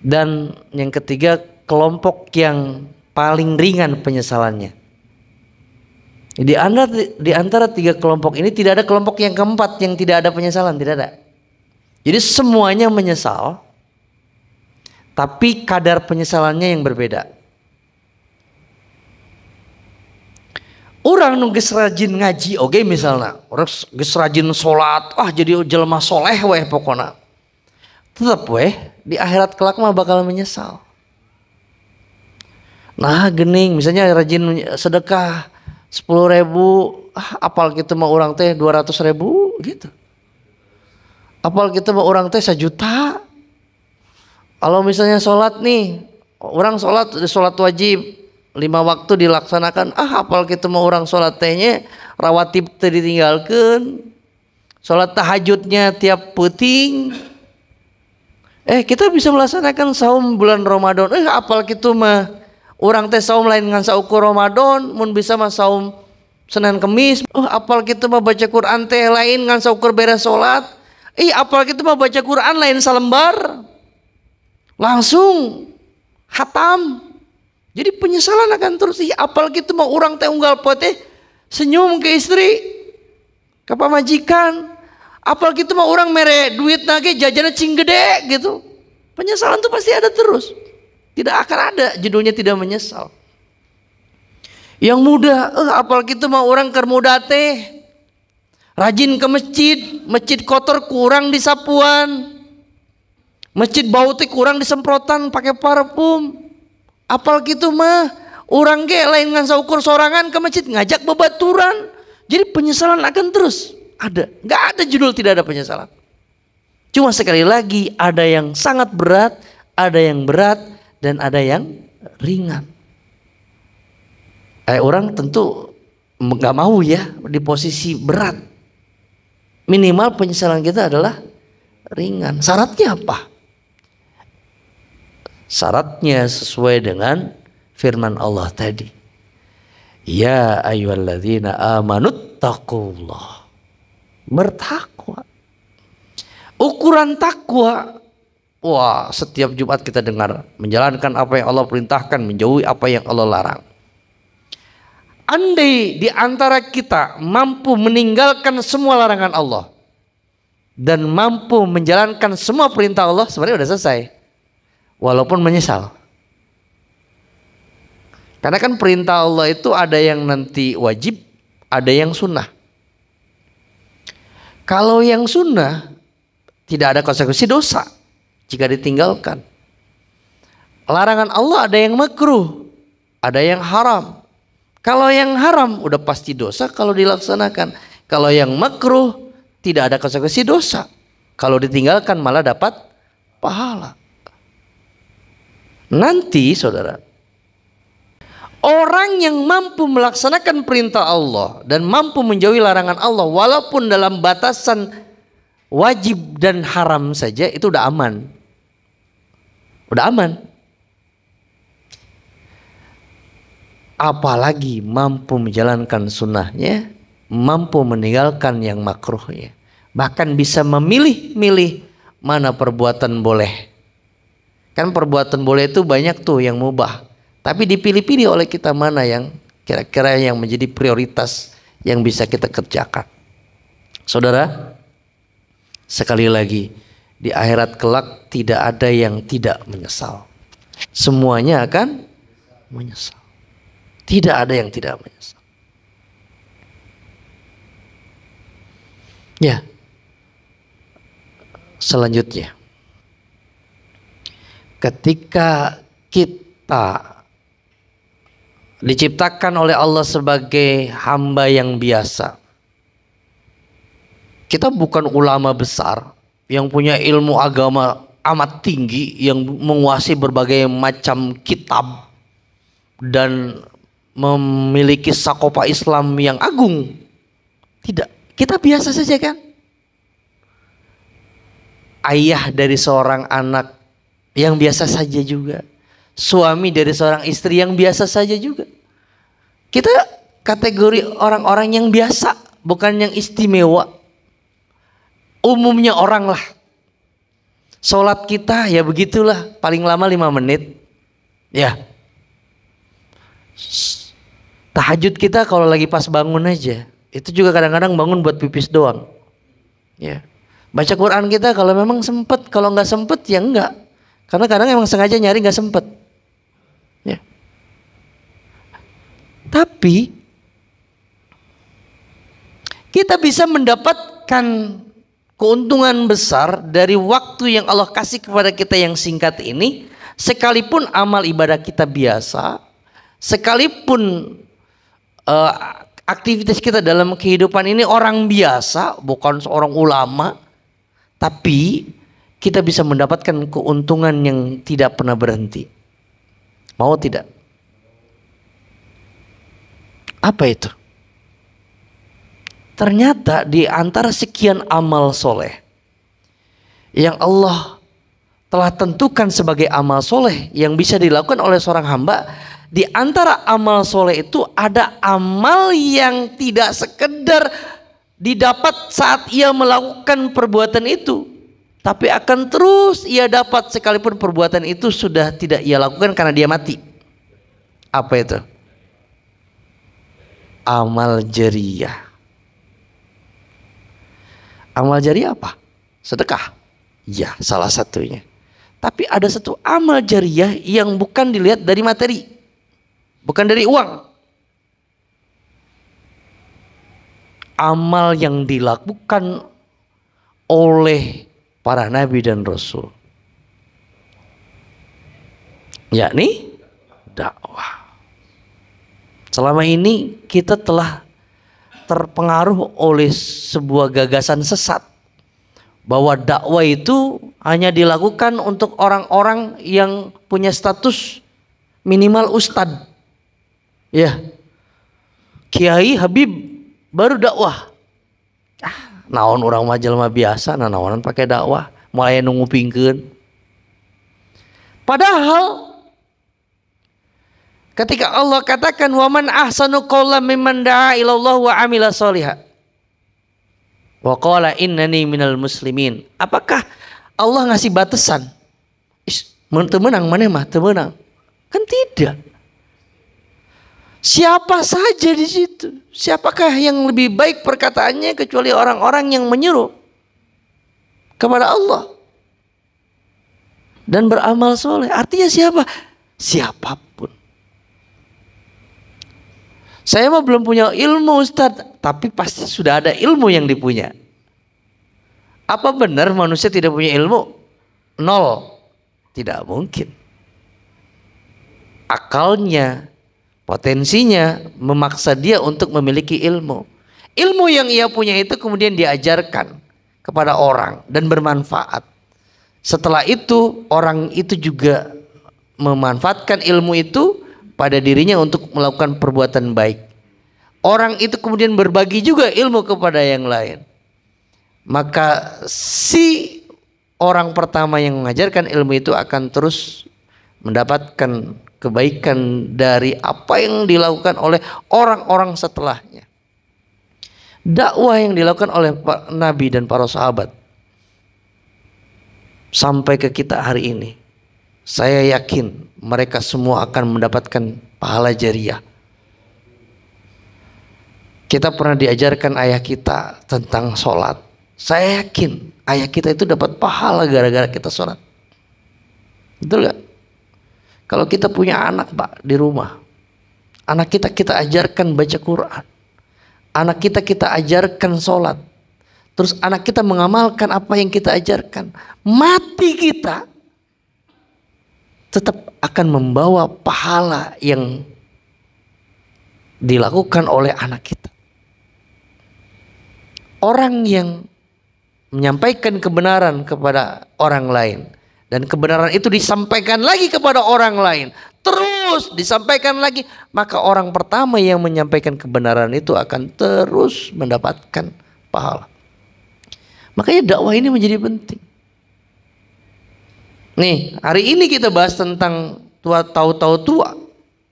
Dan yang ketiga kelompok yang paling ringan penyesalannya. Di antara 3 kelompok ini tidak ada kelompok yang keempat yang tidak ada penyesalan, tidak ada. Jadi semuanya menyesal, tapi kadar penyesalannya yang berbeda. Orang nu geus rajin ngaji oge misalnya, orang geus rajin sholat, jadi jelema soleh weh pokona. Tetap weh di akhirat kelak mah bakal menyesal. Nah gening misalnya rajin sedekah 10.000, apal kita mah orang teh 200.000 gitu. Apal kita mah orang teh 1 juta. Kalau misalnya sholat nih, orang sholat wajib 5 waktu dilaksanakan, apal kita mau orang sholat tehnya rawatib ditinggalkan, sholat tahajudnya tiap puting. Kita bisa melaksanakan saum bulan Ramadan. Apal kita mah orang teh saum lain ngan saukur Ramadan, mun bisa mah saum Senin Kemis. Apal kita mah baca Quran teh lain ngan saukur beres sholat. Apal kita mah baca Quran lain salembar, langsung hatam. Jadi penyesalan akan terus. Apal gitu mah orang teh unggal pote senyum ke istri, ke pamajikan. Apal gitu mah orang mere duit nage jajannya cing gede gitu. Penyesalan tuh pasti ada terus. Tidak akan ada judulnya tidak menyesal. Yang muda, apal gitu mah orang keur muda teh rajin ke masjid kotor kurang disapuan, masjid bau teh kurang disemprotan pakai parfum. Apal gitu mah orang ge lain ngan saukur sorangan ke masjid ngajak babaturan. Jadi penyesalan akan terus ada. Nggak ada judul tidak ada penyesalan. Cuma sekali lagi ada yang sangat berat, ada yang berat, dan ada yang ringan. Orang tentu nggak mau ya di posisi berat. Minimal penyesalan kita adalah ringan. Syaratnya apa? Syaratnya sesuai dengan firman Allah tadi. Ya ayyuhalladzina amanut taqullah. Bertakwa. Ukuran takwa, wah, setiap Jumat kita dengar, menjalankan apa yang Allah perintahkan, menjauhi apa yang Allah larang. Andai di antara kita mampu meninggalkan semua larangan Allah dan mampu menjalankan semua perintah Allah, sebenarnya udah selesai. Walaupun menyesal. Karena kan perintah Allah itu ada yang nanti wajib, ada yang sunnah. Kalau yang sunnah tidak ada konsekuensi dosa jika ditinggalkan. Larangan Allah ada yang makruh, ada yang haram. Kalau yang haram udah pasti dosa kalau dilaksanakan. Kalau yang makruh tidak ada konsekuensi dosa. Kalau ditinggalkan malah dapat pahala. Nanti saudara, orang yang mampu melaksanakan perintah Allah dan mampu menjauhi larangan Allah walaupun dalam batasan wajib dan haram saja, itu udah aman. Udah aman. Apalagi mampu menjalankan sunnahnya, mampu meninggalkan yang makruhnya. Bahkan bisa memilih-milih mana perbuatan boleh. Kan perbuatan boleh itu banyak tuh yang mubah. Tapi dipilih-pilih oleh kita mana yang kira-kira yang menjadi prioritas yang bisa kita kerjakan. Saudara, sekali lagi, di akhirat kelak tidak ada yang tidak menyesal. Semuanya akan menyesal. Tidak ada yang tidak menyesal. Ya. Selanjutnya, ketika kita diciptakan oleh Allah sebagai hamba yang biasa, kita bukan ulama besar yang punya ilmu agama amat tinggi, yang menguasai berbagai macam kitab dan memiliki sakopa Islam yang agung. Tidak, kita biasa saja kan. Ayah dari seorang anak yang biasa saja juga. Suami dari seorang istri yang biasa saja juga. Kita kategori orang-orang yang biasa, bukan yang istimewa. Umumnya orang lah. Sholat kita ya begitulah, paling lama 5 menit. Ya. Tahajud kita kalau lagi pas bangun aja, itu juga kadang-kadang bangun buat pipis doang. Ya. Baca Quran kita kalau memang sempet, kalau nggak sempet ya enggak. Karena kadang emang sengaja nyari nggak sempet. Ya. Tapi kita bisa mendapatkan keuntungan besar dari waktu yang Allah kasih kepada kita yang singkat ini, sekalipun amal ibadah kita biasa, sekalipun aktivitas kita dalam kehidupan ini orang biasa, bukan seorang ulama, tapi kita bisa mendapatkan keuntungan yang tidak pernah berhenti. Mau tidak? Apa itu? Ternyata di antara sekian amal soleh yang Allah telah tentukan sebagai amal soleh yang bisa dilakukan oleh seorang hamba, di antara amal soleh itu ada amal yang tidak sekedar didapat saat ia melakukan perbuatan itu, tapi akan terus ia dapat sekalipun perbuatan itu sudah tidak ia lakukan karena dia mati. Apa itu? Amal jariyah. Amal jariyah apa? Sedekah. Ya, salah satunya. Tapi ada satu amal jariyah yang bukan dilihat dari materi, bukan dari uang. Amal yang dilakukan oleh para nabi dan rasul, yakni dakwah. Selama ini kita telah terpengaruh oleh sebuah gagasan sesat bahwa dakwah itu hanya dilakukan untuk orang-orang yang punya status minimal ustadz. Ya, kiai, habib baru dakwah. Naon orang mah jelema biasa, naonan pakai dakwah, mulai nunggu pingkeun. Padahal ketika Allah katakan waman ahsanu qawlan mimman da'a ilallah wa amila sholihan wa qala innani minal muslimin. Apakah Allah ngasih batasan? Teu meunang maneh mah teu meunang. Kan tidak. Siapa saja di situ. Siapakah yang lebih baik perkataannya kecuali orang-orang yang menyeru kepada Allah dan beramal soleh. Artinya siapa? Siapapun. Saya mah belum punya ilmu Ustadz, tapi pasti sudah ada ilmu yang dipunya. Apa benar manusia tidak punya ilmu? Nol. Tidak mungkin. Akalnya, potensinya memaksa dia untuk memiliki ilmu. Ilmu yang ia punya itu kemudian diajarkan kepada orang dan bermanfaat. Setelah itu orang itu juga memanfaatkan ilmu itu pada dirinya untuk melakukan perbuatan baik. Orang itu kemudian berbagi juga ilmu kepada yang lain. Maka si orang pertama yang mengajarkan ilmu itu akan terus mendapatkan kebaikan dari apa yang dilakukan oleh orang-orang setelahnya. Dakwah yang dilakukan oleh Nabi dan para sahabat sampai ke kita hari ini, saya yakin mereka semua akan mendapatkan pahala jariah. Kita pernah diajarkan ayah kita tentang sholat. Saya yakin ayah kita itu dapat pahala gara-gara kita sholat. Betul gak? Kalau kita punya anak Pak di rumah, anak kita ajarkan baca Quran, anak kita ajarkan sholat, terus anak kita mengamalkan apa yang kita ajarkan, mati kita tetap akan membawa pahala yang dilakukan oleh anak kita. Orang yang menyampaikan kebenaran kepada orang lain dan kebenaran itu disampaikan lagi kepada orang lain, terus disampaikan lagi, maka orang pertama yang menyampaikan kebenaran itu akan terus mendapatkan pahala. Makanya dakwah ini menjadi penting. Nih, hari ini kita bahas tentang tahu-tahu tua.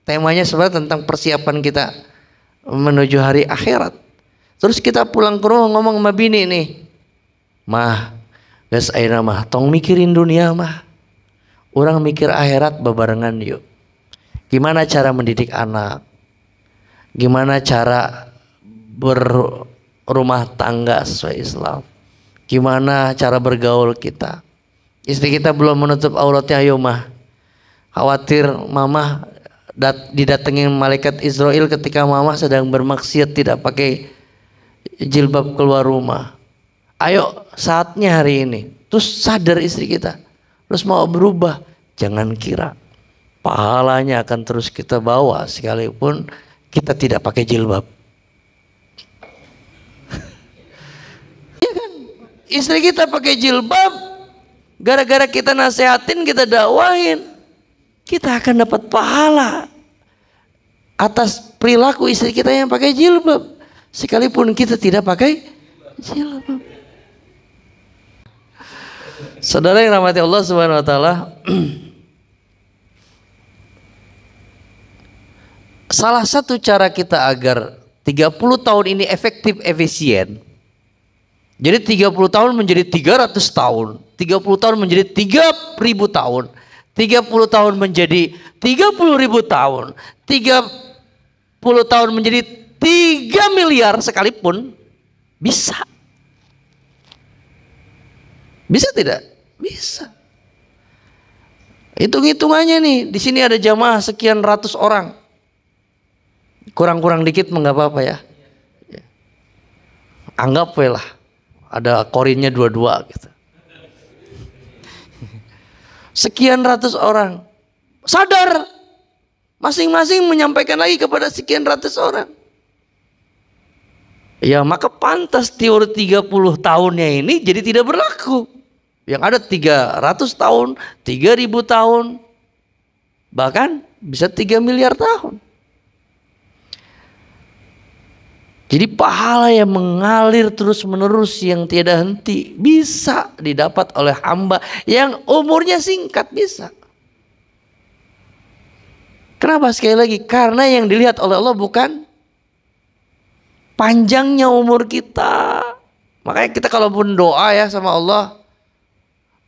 Temanya sebenarnya tentang persiapan kita menuju hari akhirat. Terus kita pulang ke rumah ngomong sama bini nih, mah, geus ayeuna mah tong mikirin dunia mah. Urang mikir akhirat bebarengan yuk. Gimana cara mendidik anak? Gimana cara berumah tangga sesuai Islam? Gimana cara bergaul kita? Istri kita belum menutup auratnya, ayo mah. Khawatir mama didatengin malaikat Israel ketika mama sedang bermaksiat tidak pakai jilbab keluar rumah. Ayo saatnya hari ini. Terus sadar istri kita, terus mau berubah. Jangan kira pahalanya akan terus kita bawa sekalipun kita tidak pakai jilbab. Ya kan? Istri kita pakai jilbab, gara-gara kita nasehatin, kita dakwahin, kita akan dapat pahala atas perilaku istri kita yang pakai jilbab, sekalipun kita tidak pakai jilbab. Saudara yang rahmati Allah Subhanahu wa taala, salah satu cara kita agar 30 tahun ini efektif efisien. Jadi 30 tahun menjadi 300 tahun, 30 tahun menjadi 3.000 tahun, 30 tahun menjadi 30.000 tahun, 30 tahun menjadi 3 miliar sekalipun bisa. Bisa tidak? Bisa. Hitung-hitungannya nih, di sini ada jamaah sekian ratus orang. Kurang-kurang dikit enggak apa-apa ya. Anggap lah ada korinnya 22 gitu. Sekian ratus orang sadar, masing-masing menyampaikan lagi kepada sekian ratus orang. Ya maka pantas teori 30 tahunnya ini jadi tidak berlaku. Yang ada 300 tahun, 3.000 tahun, bahkan bisa 3 miliar tahun. Jadi pahala yang mengalir terus menerus yang tiada henti bisa didapat oleh hamba yang umurnya singkat, bisa. Kenapa? Sekali lagi, karena yang dilihat oleh Allah bukan panjangnya umur kita. Makanya kita kalau pun doa ya sama Allah,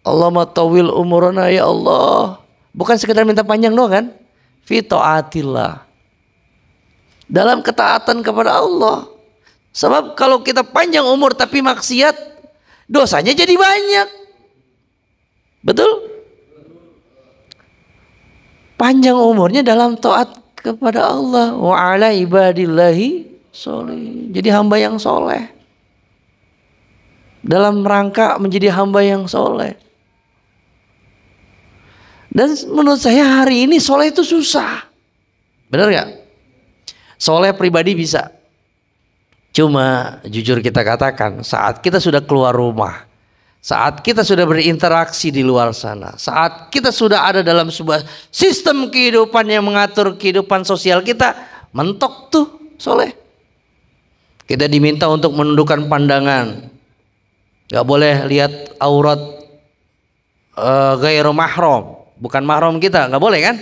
Allahumma tawil umurana ya Allah, bukan sekedar minta panjang doang kan? Fi taatillah, dalam ketaatan kepada Allah. Sebab kalau kita panjang umur tapi maksiat, dosanya jadi banyak. Betul? Panjang umurnya dalam taat kepada Allah. Wa ala ibadillahi sholih. Jadi hamba yang soleh. Dalam rangka menjadi hamba yang soleh. Dan menurut saya hari ini soleh itu susah. Benar gak? Soleh pribadi bisa. Cuma jujur kita katakan, saat kita sudah keluar rumah, saat kita sudah berinteraksi di luar sana, saat kita sudah ada dalam sebuah sistem kehidupan yang mengatur kehidupan sosial kita, mentok tuh soleh. Kita diminta untuk menundukkan pandangan, gak boleh lihat aurat ghairu mahram, bukan mahram kita, gak boleh kan?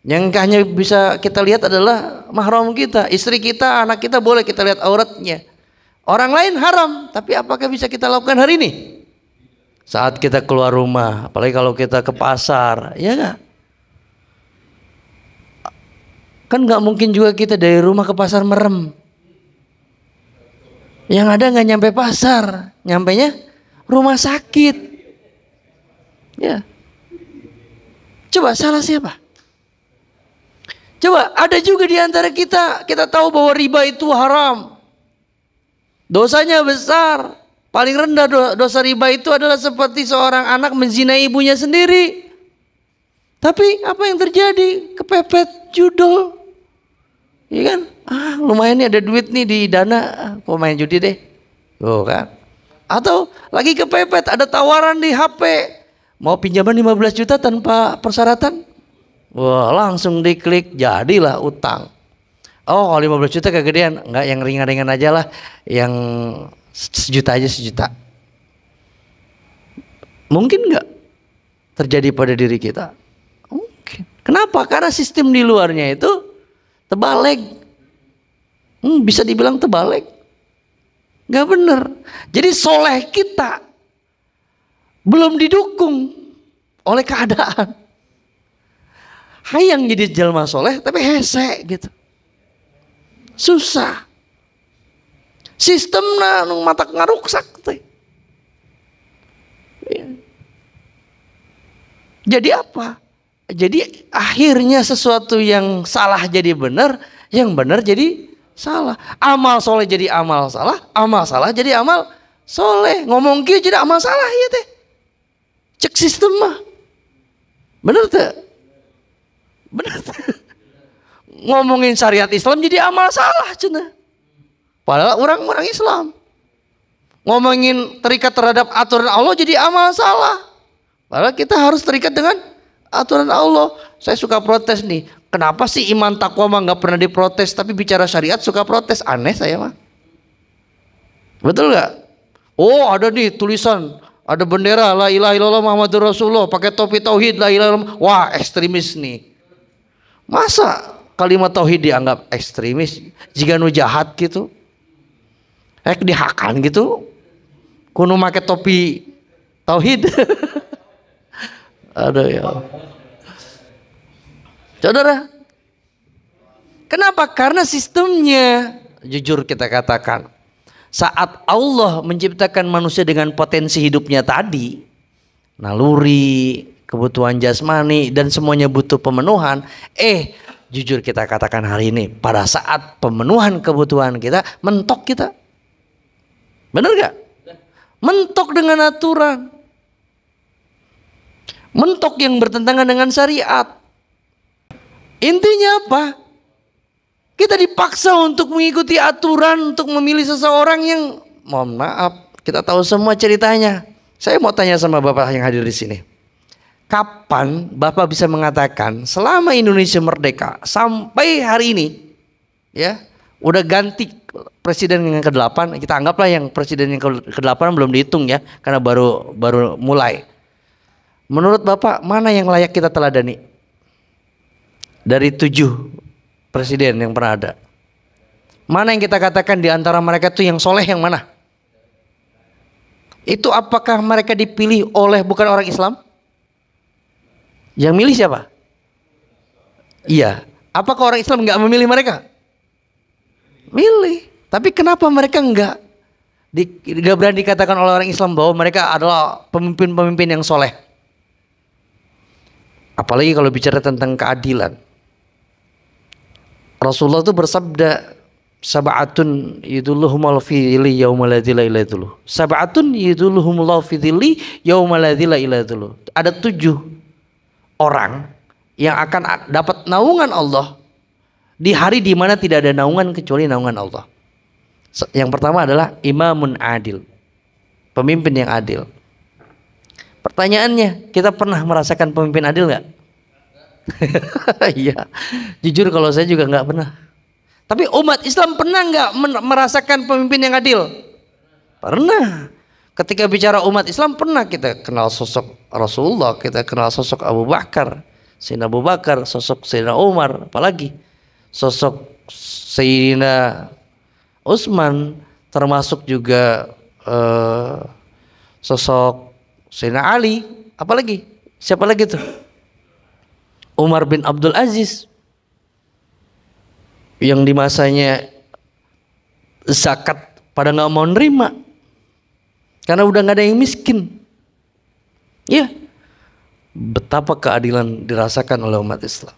Yang hanya bisa kita lihat adalah mahram kita, istri kita, anak kita, boleh kita lihat auratnya. Orang lain haram, tapi apakah bisa kita lakukan hari ini? Saat kita keluar rumah, apalagi kalau kita ke pasar, ya gak? Kan gak mungkin juga kita dari rumah ke pasar merem. Yang ada gak nyampe pasar, nyampenya rumah sakit. Ya. Coba salah siapa? Coba, ada juga di antara kita tahu bahwa riba itu haram. Dosanya besar. Paling rendah dosa riba itu adalah seperti seorang anak menzinai ibunya sendiri. Tapi apa yang terjadi? Kepepet judul. Iya kan? Lumayan nih, ada duit nih di Dana. Kok main judi deh. Tuh kan. Atau lagi kepepet, ada tawaran di HP. Mau pinjaman 15 juta tanpa persyaratan? Wah, langsung diklik, jadilah utang. Oh, kalau 15 juta kegedean, enggak, yang ringan-ringan aja lah, yang sejuta aja, sejuta. Mungkin enggak terjadi pada diri kita? Mungkin. Kenapa? Karena sistem di luarnya itu terbalik. Bisa dibilang terbalik. Enggak benar. Jadi soleh kita belum didukung oleh keadaan. Hayang jadi jelma soleh tapi hese gitu. Susah. Sistemna nung mata ngaruksak teh. Jadi apa? Jadi akhirnya sesuatu yang salah jadi benar, yang benar jadi salah. Amal soleh jadi amal salah jadi amal soleh. Ngomong kieu jadi amal salah ya teh. Cek sistem mah. Bener teh? Bener. Ngomongin syariat Islam jadi amal salah cina. Padahal orang Islam. Ngomongin terikat terhadap aturan Allah jadi amal salah. Padahal kita harus terikat dengan aturan Allah. Saya suka protes nih. Kenapa sih iman takwa mah nggak pernah diprotes, tapi bicara syariat suka protes? Aneh saya mah. Betul nggak? Oh, ada nih tulisan, ada bendera la ilaha illallah Muhammadur Rasulullah, pakai topi tauhid la ilaha illallah. Wah, ekstremis nih. Masa kalimat tauhid dianggap ekstremis? Jika nu jahat gitu, dihakan gitu, kuno make topi tauhid. Aduh ya. Saudara, kenapa? Karena sistemnya, jujur kita katakan, saat Allah menciptakan manusia dengan potensi hidupnya tadi, naluri, kebutuhan jasmani dan semuanya butuh pemenuhan. Jujur kita katakan hari ini, pada saat pemenuhan kebutuhan kita, mentok kita. Benar gak? Mentok dengan aturan. Mentok yang bertentangan dengan syariat. Intinya apa? Kita dipaksa untuk mengikuti aturan, untuk memilih seseorang yang, mohon maaf, kita tahu semua ceritanya. Saya mau tanya sama Bapak yang hadir di sini. Kapan Bapak bisa mengatakan selama Indonesia merdeka sampai hari ini, ya, udah ganti presiden yang ke-8, kita anggaplah yang presiden yang ke-8 belum dihitung ya, karena baru mulai. Menurut Bapak, mana yang layak kita teladani? Dari 7 presiden yang pernah ada, mana yang kita katakan di antara mereka itu yang soleh yang mana? Itu apakah mereka dipilih oleh bukan orang Islam? Yang milih siapa? Iya. Apakah orang Islam nggak memilih mereka? Milih. Tapi kenapa mereka nggak berani dikatakan oleh orang Islam bahwa mereka adalah pemimpin-pemimpin yang soleh? Apalagi kalau bicara tentang keadilan. Rasulullah itu bersabda, sab'atun yudulluhumullahu fi dhilli yauma la dhilla illa dhilluh. Sab'atun yudulluhumullahu fi dhilli yauma la dhilla illa dhilluh. Ada 7 orang yang akan dapat naungan Allah di hari di mana tidak ada naungan kecuali naungan Allah. Yang pertama adalah imamun adil, pemimpin yang adil. Pertanyaannya, kita pernah merasakan pemimpin adil nggak? Iya, jujur kalau saya juga nggak pernah. Tapi umat Islam pernah nggak merasakan pemimpin yang adil? Pernah. Ketika bicara umat Islam pernah kita kenal sosok Rasulullah, kita kenal sosok Abu Bakar, Sayyidina Abu Bakar, sosok Sayyidina Umar, apalagi sosok Sayyidina Utsman, termasuk juga sosok Sayyidina Ali, apalagi siapa lagi tuh? Umar bin Abdul Aziz, yang di masanya zakat pada nggak mau nerima karena udah nggak ada yang miskin. Ya, betapa keadilan dirasakan oleh umat Islam.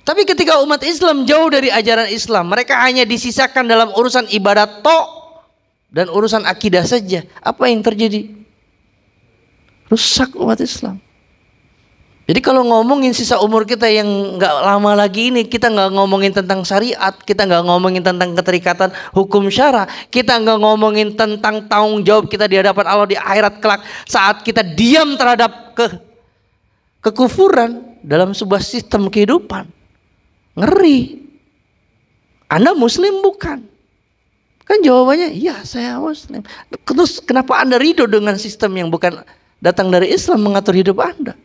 Tapi ketika umat Islam jauh dari ajaran Islam, mereka hanya disisakan dalam urusan ibadat tok dan urusan akidah saja. Apa yang terjadi? Rusak umat Islam. Jadi kalau ngomongin sisa umur kita yang nggak lama lagi ini, kita nggak ngomongin tentang syariat, kita nggak ngomongin tentang keterikatan hukum syara, kita nggak ngomongin tentang tanggung jawab kita di hadapan Allah di akhirat kelak saat kita diam terhadap kekufuran dalam sebuah sistem kehidupan. Ngeri. Anda Muslim bukan? Kan jawabannya, iya saya Muslim. Terus kenapa Anda ridho dengan sistem yang bukan datang dari Islam mengatur hidup Anda?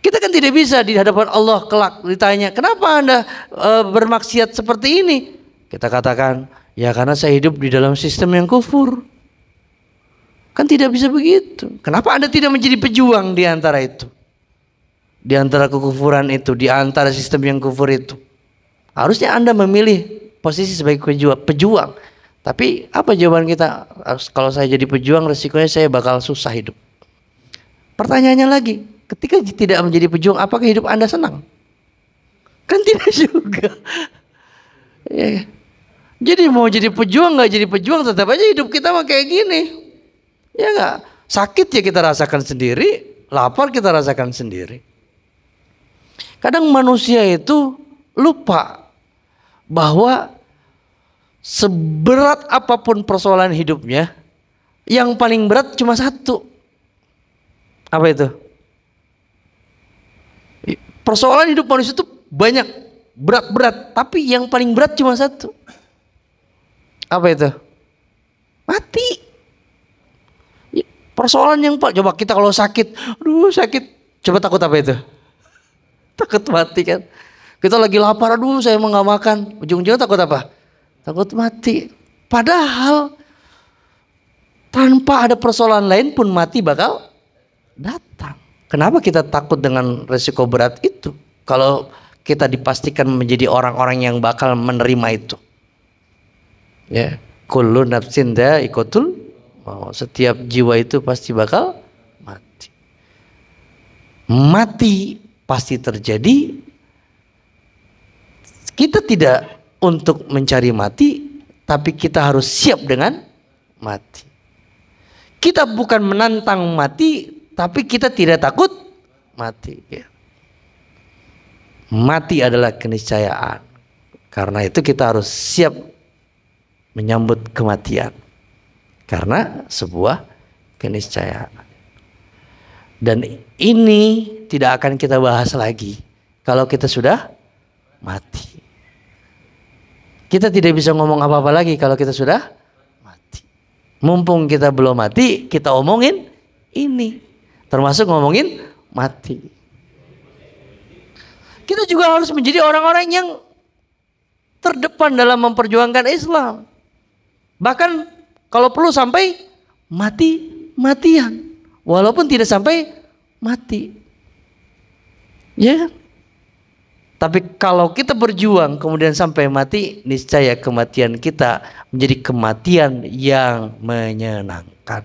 Kita kan tidak bisa di hadapan Allah kelak ditanya, kenapa Anda bermaksiat seperti ini? Kita katakan, ya karena saya hidup di dalam sistem yang kufur. Kan tidak bisa begitu. Kenapa Anda tidak menjadi pejuang di antara itu? Di antara kekufuran itu, di antara sistem yang kufur itu. Harusnya Anda memilih posisi sebagai pejuang. Tapi apa jawaban kita? Kalau saya jadi pejuang, resikonya saya bakal susah hidup. Pertanyaannya lagi, ketika tidak menjadi pejuang, apakah hidup Anda senang? Kan tidak juga. Ya. Jadi mau jadi pejuang nggak jadi pejuang, tetap aja hidup kita mah kayak gini. Ya nggak? Sakit ya kita rasakan sendiri, lapar kita rasakan sendiri. Kadang manusia itu lupa bahwa seberat apapun persoalan hidupnya, yang paling berat cuma satu. Apa itu? Persoalan hidup manusia itu banyak, berat-berat, tapi yang paling berat cuma satu. Apa itu? Mati. Persoalan yang coba kita kalau sakit, aduh sakit, coba takut apa itu? Takut mati kan? Kita lagi lapar, aduh saya mau nggak makan, ujung-ujungnya takut apa? Takut mati. Padahal tanpa ada persoalan lain pun mati bakal datang. Kenapa kita takut dengan resiko berat itu? Kalau kita dipastikan menjadi orang-orang yang bakal menerima itu. Ya, kullu nafsin dha'iqatul maut. Setiap jiwa itu pasti bakal mati. Mati pasti terjadi. Kita tidak untuk mencari mati, tapi kita harus siap dengan mati. Kita bukan menantang mati, tapi kita tidak takut mati. Mati adalah keniscayaan. Karena itu kita harus siap menyambut kematian. Karena sebuah keniscayaan. Dan ini tidak akan kita bahas lagi kalau kita sudah mati. Kita tidak bisa ngomong apa-apa lagi kalau kita sudah mati. Mumpung kita belum mati, kita omongin ini. Termasuk ngomongin mati. Kita juga harus menjadi orang-orang yang terdepan dalam memperjuangkan Islam. Bahkan kalau perlu sampai mati-matian. Walaupun tidak sampai mati. Ya kan? Tapi kalau kita berjuang kemudian sampai mati, niscaya kematian kita menjadi kematian yang menyenangkan.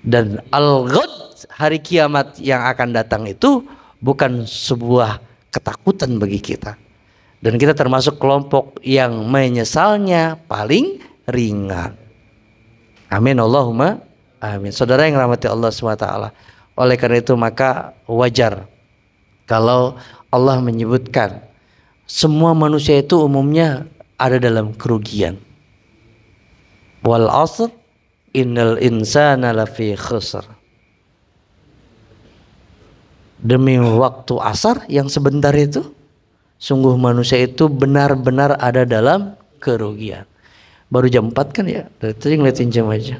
Dan al-ghad, hari kiamat yang akan datang itu bukan sebuah ketakutan bagi kita. Dan kita termasuk kelompok yang menyesalnya paling ringan. Amin Allahumma amin. Saudara yang rahmati Allah SWT. Oleh karena itu maka wajar kalau Allah menyebutkan semua manusia itu umumnya ada dalam kerugian. Wal 'asr innal insana lafi khusr. Demi waktu asar yang sebentar itu, sungguh manusia itu benar-benar ada dalam kerugian. Baru jam 4 kan ya? Dari tadi ngeliatin jam aja.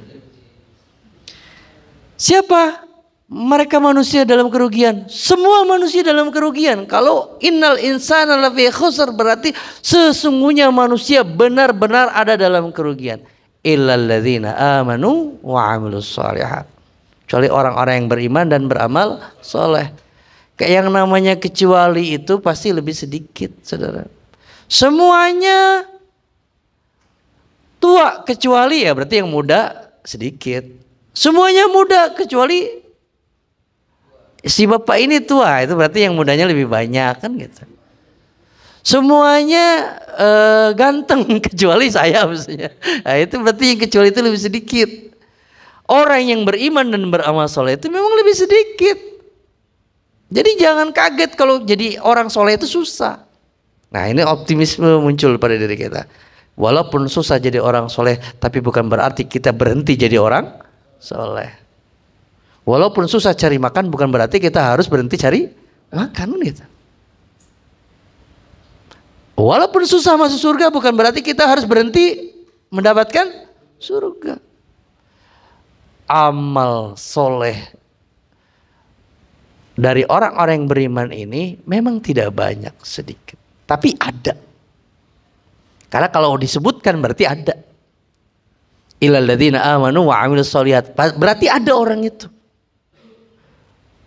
Siapa mereka manusia dalam kerugian? Semua manusia dalam kerugian. Kalau innal insana lafi khusr berarti sesungguhnya manusia benar-benar ada dalam kerugian. Illal ladzina amanu wa 'amilus shalihat. Kecuali orang-orang yang beriman dan beramal soleh. Kayak yang namanya kecuali itu pasti lebih sedikit, saudara. Semuanya tua kecuali ya berarti yang muda sedikit. Semuanya muda kecuali si bapak ini tua, itu berarti yang mudanya lebih banyak kan gitu. Semuanya ganteng kecuali saya maksudnya. Nah, itu berarti yang kecuali itu lebih sedikit. Orang yang beriman dan beramal soleh itu memang lebih sedikit. Jadi jangan kaget kalau jadi orang soleh itu susah. Nah ini optimisme muncul pada diri kita. Walaupun susah jadi orang soleh, tapi bukan berarti kita berhenti jadi orang soleh. Walaupun susah cari makan bukan berarti kita harus berhenti cari makan gitu. Walaupun susah masuk surga bukan berarti kita harus berhenti mendapatkan surga. Amal soleh dari orang-orang yang beriman ini memang tidak banyak, sedikit. Tapi ada. Karena kalau disebutkan berarti ada. Illal ladzina amanu wa 'amilus shalihat. Berarti ada orang itu.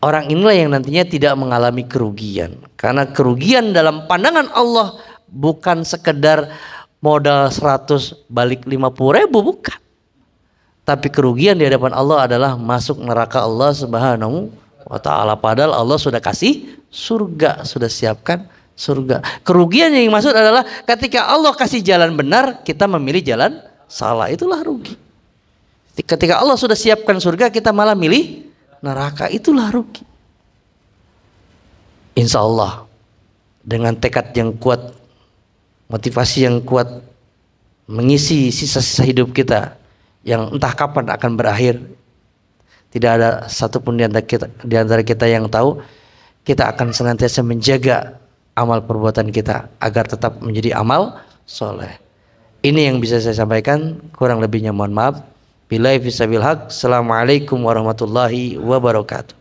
Orang inilah yang nantinya tidak mengalami kerugian. Karena kerugian dalam pandangan Allah bukan sekedar modal 100 balik 50.000, bukan. Tapi kerugian di hadapan Allah adalah masuk neraka Allah Subhanahu wa ta'ala. Padahal Allah sudah kasih surga, sudah siapkan surga. Kerugian yang dimaksud adalah ketika Allah kasih jalan benar, kita memilih jalan salah, itulah rugi. Ketika Allah sudah siapkan surga, kita malah milih neraka, itulah rugi. Insya Allah dengan tekad yang kuat, motivasi yang kuat, mengisi sisa-sisa hidup kita yang entah kapan akan berakhir. Tidak ada satupun di antara kita yang tahu. Kita akan senantiasa menjaga amal perbuatan kita agar tetap menjadi amal soleh. Ini yang bisa saya sampaikan, kurang lebihnya mohon maaf. Billahi fisabil haq. Assalamualaikum warahmatullahi wabarakatuh.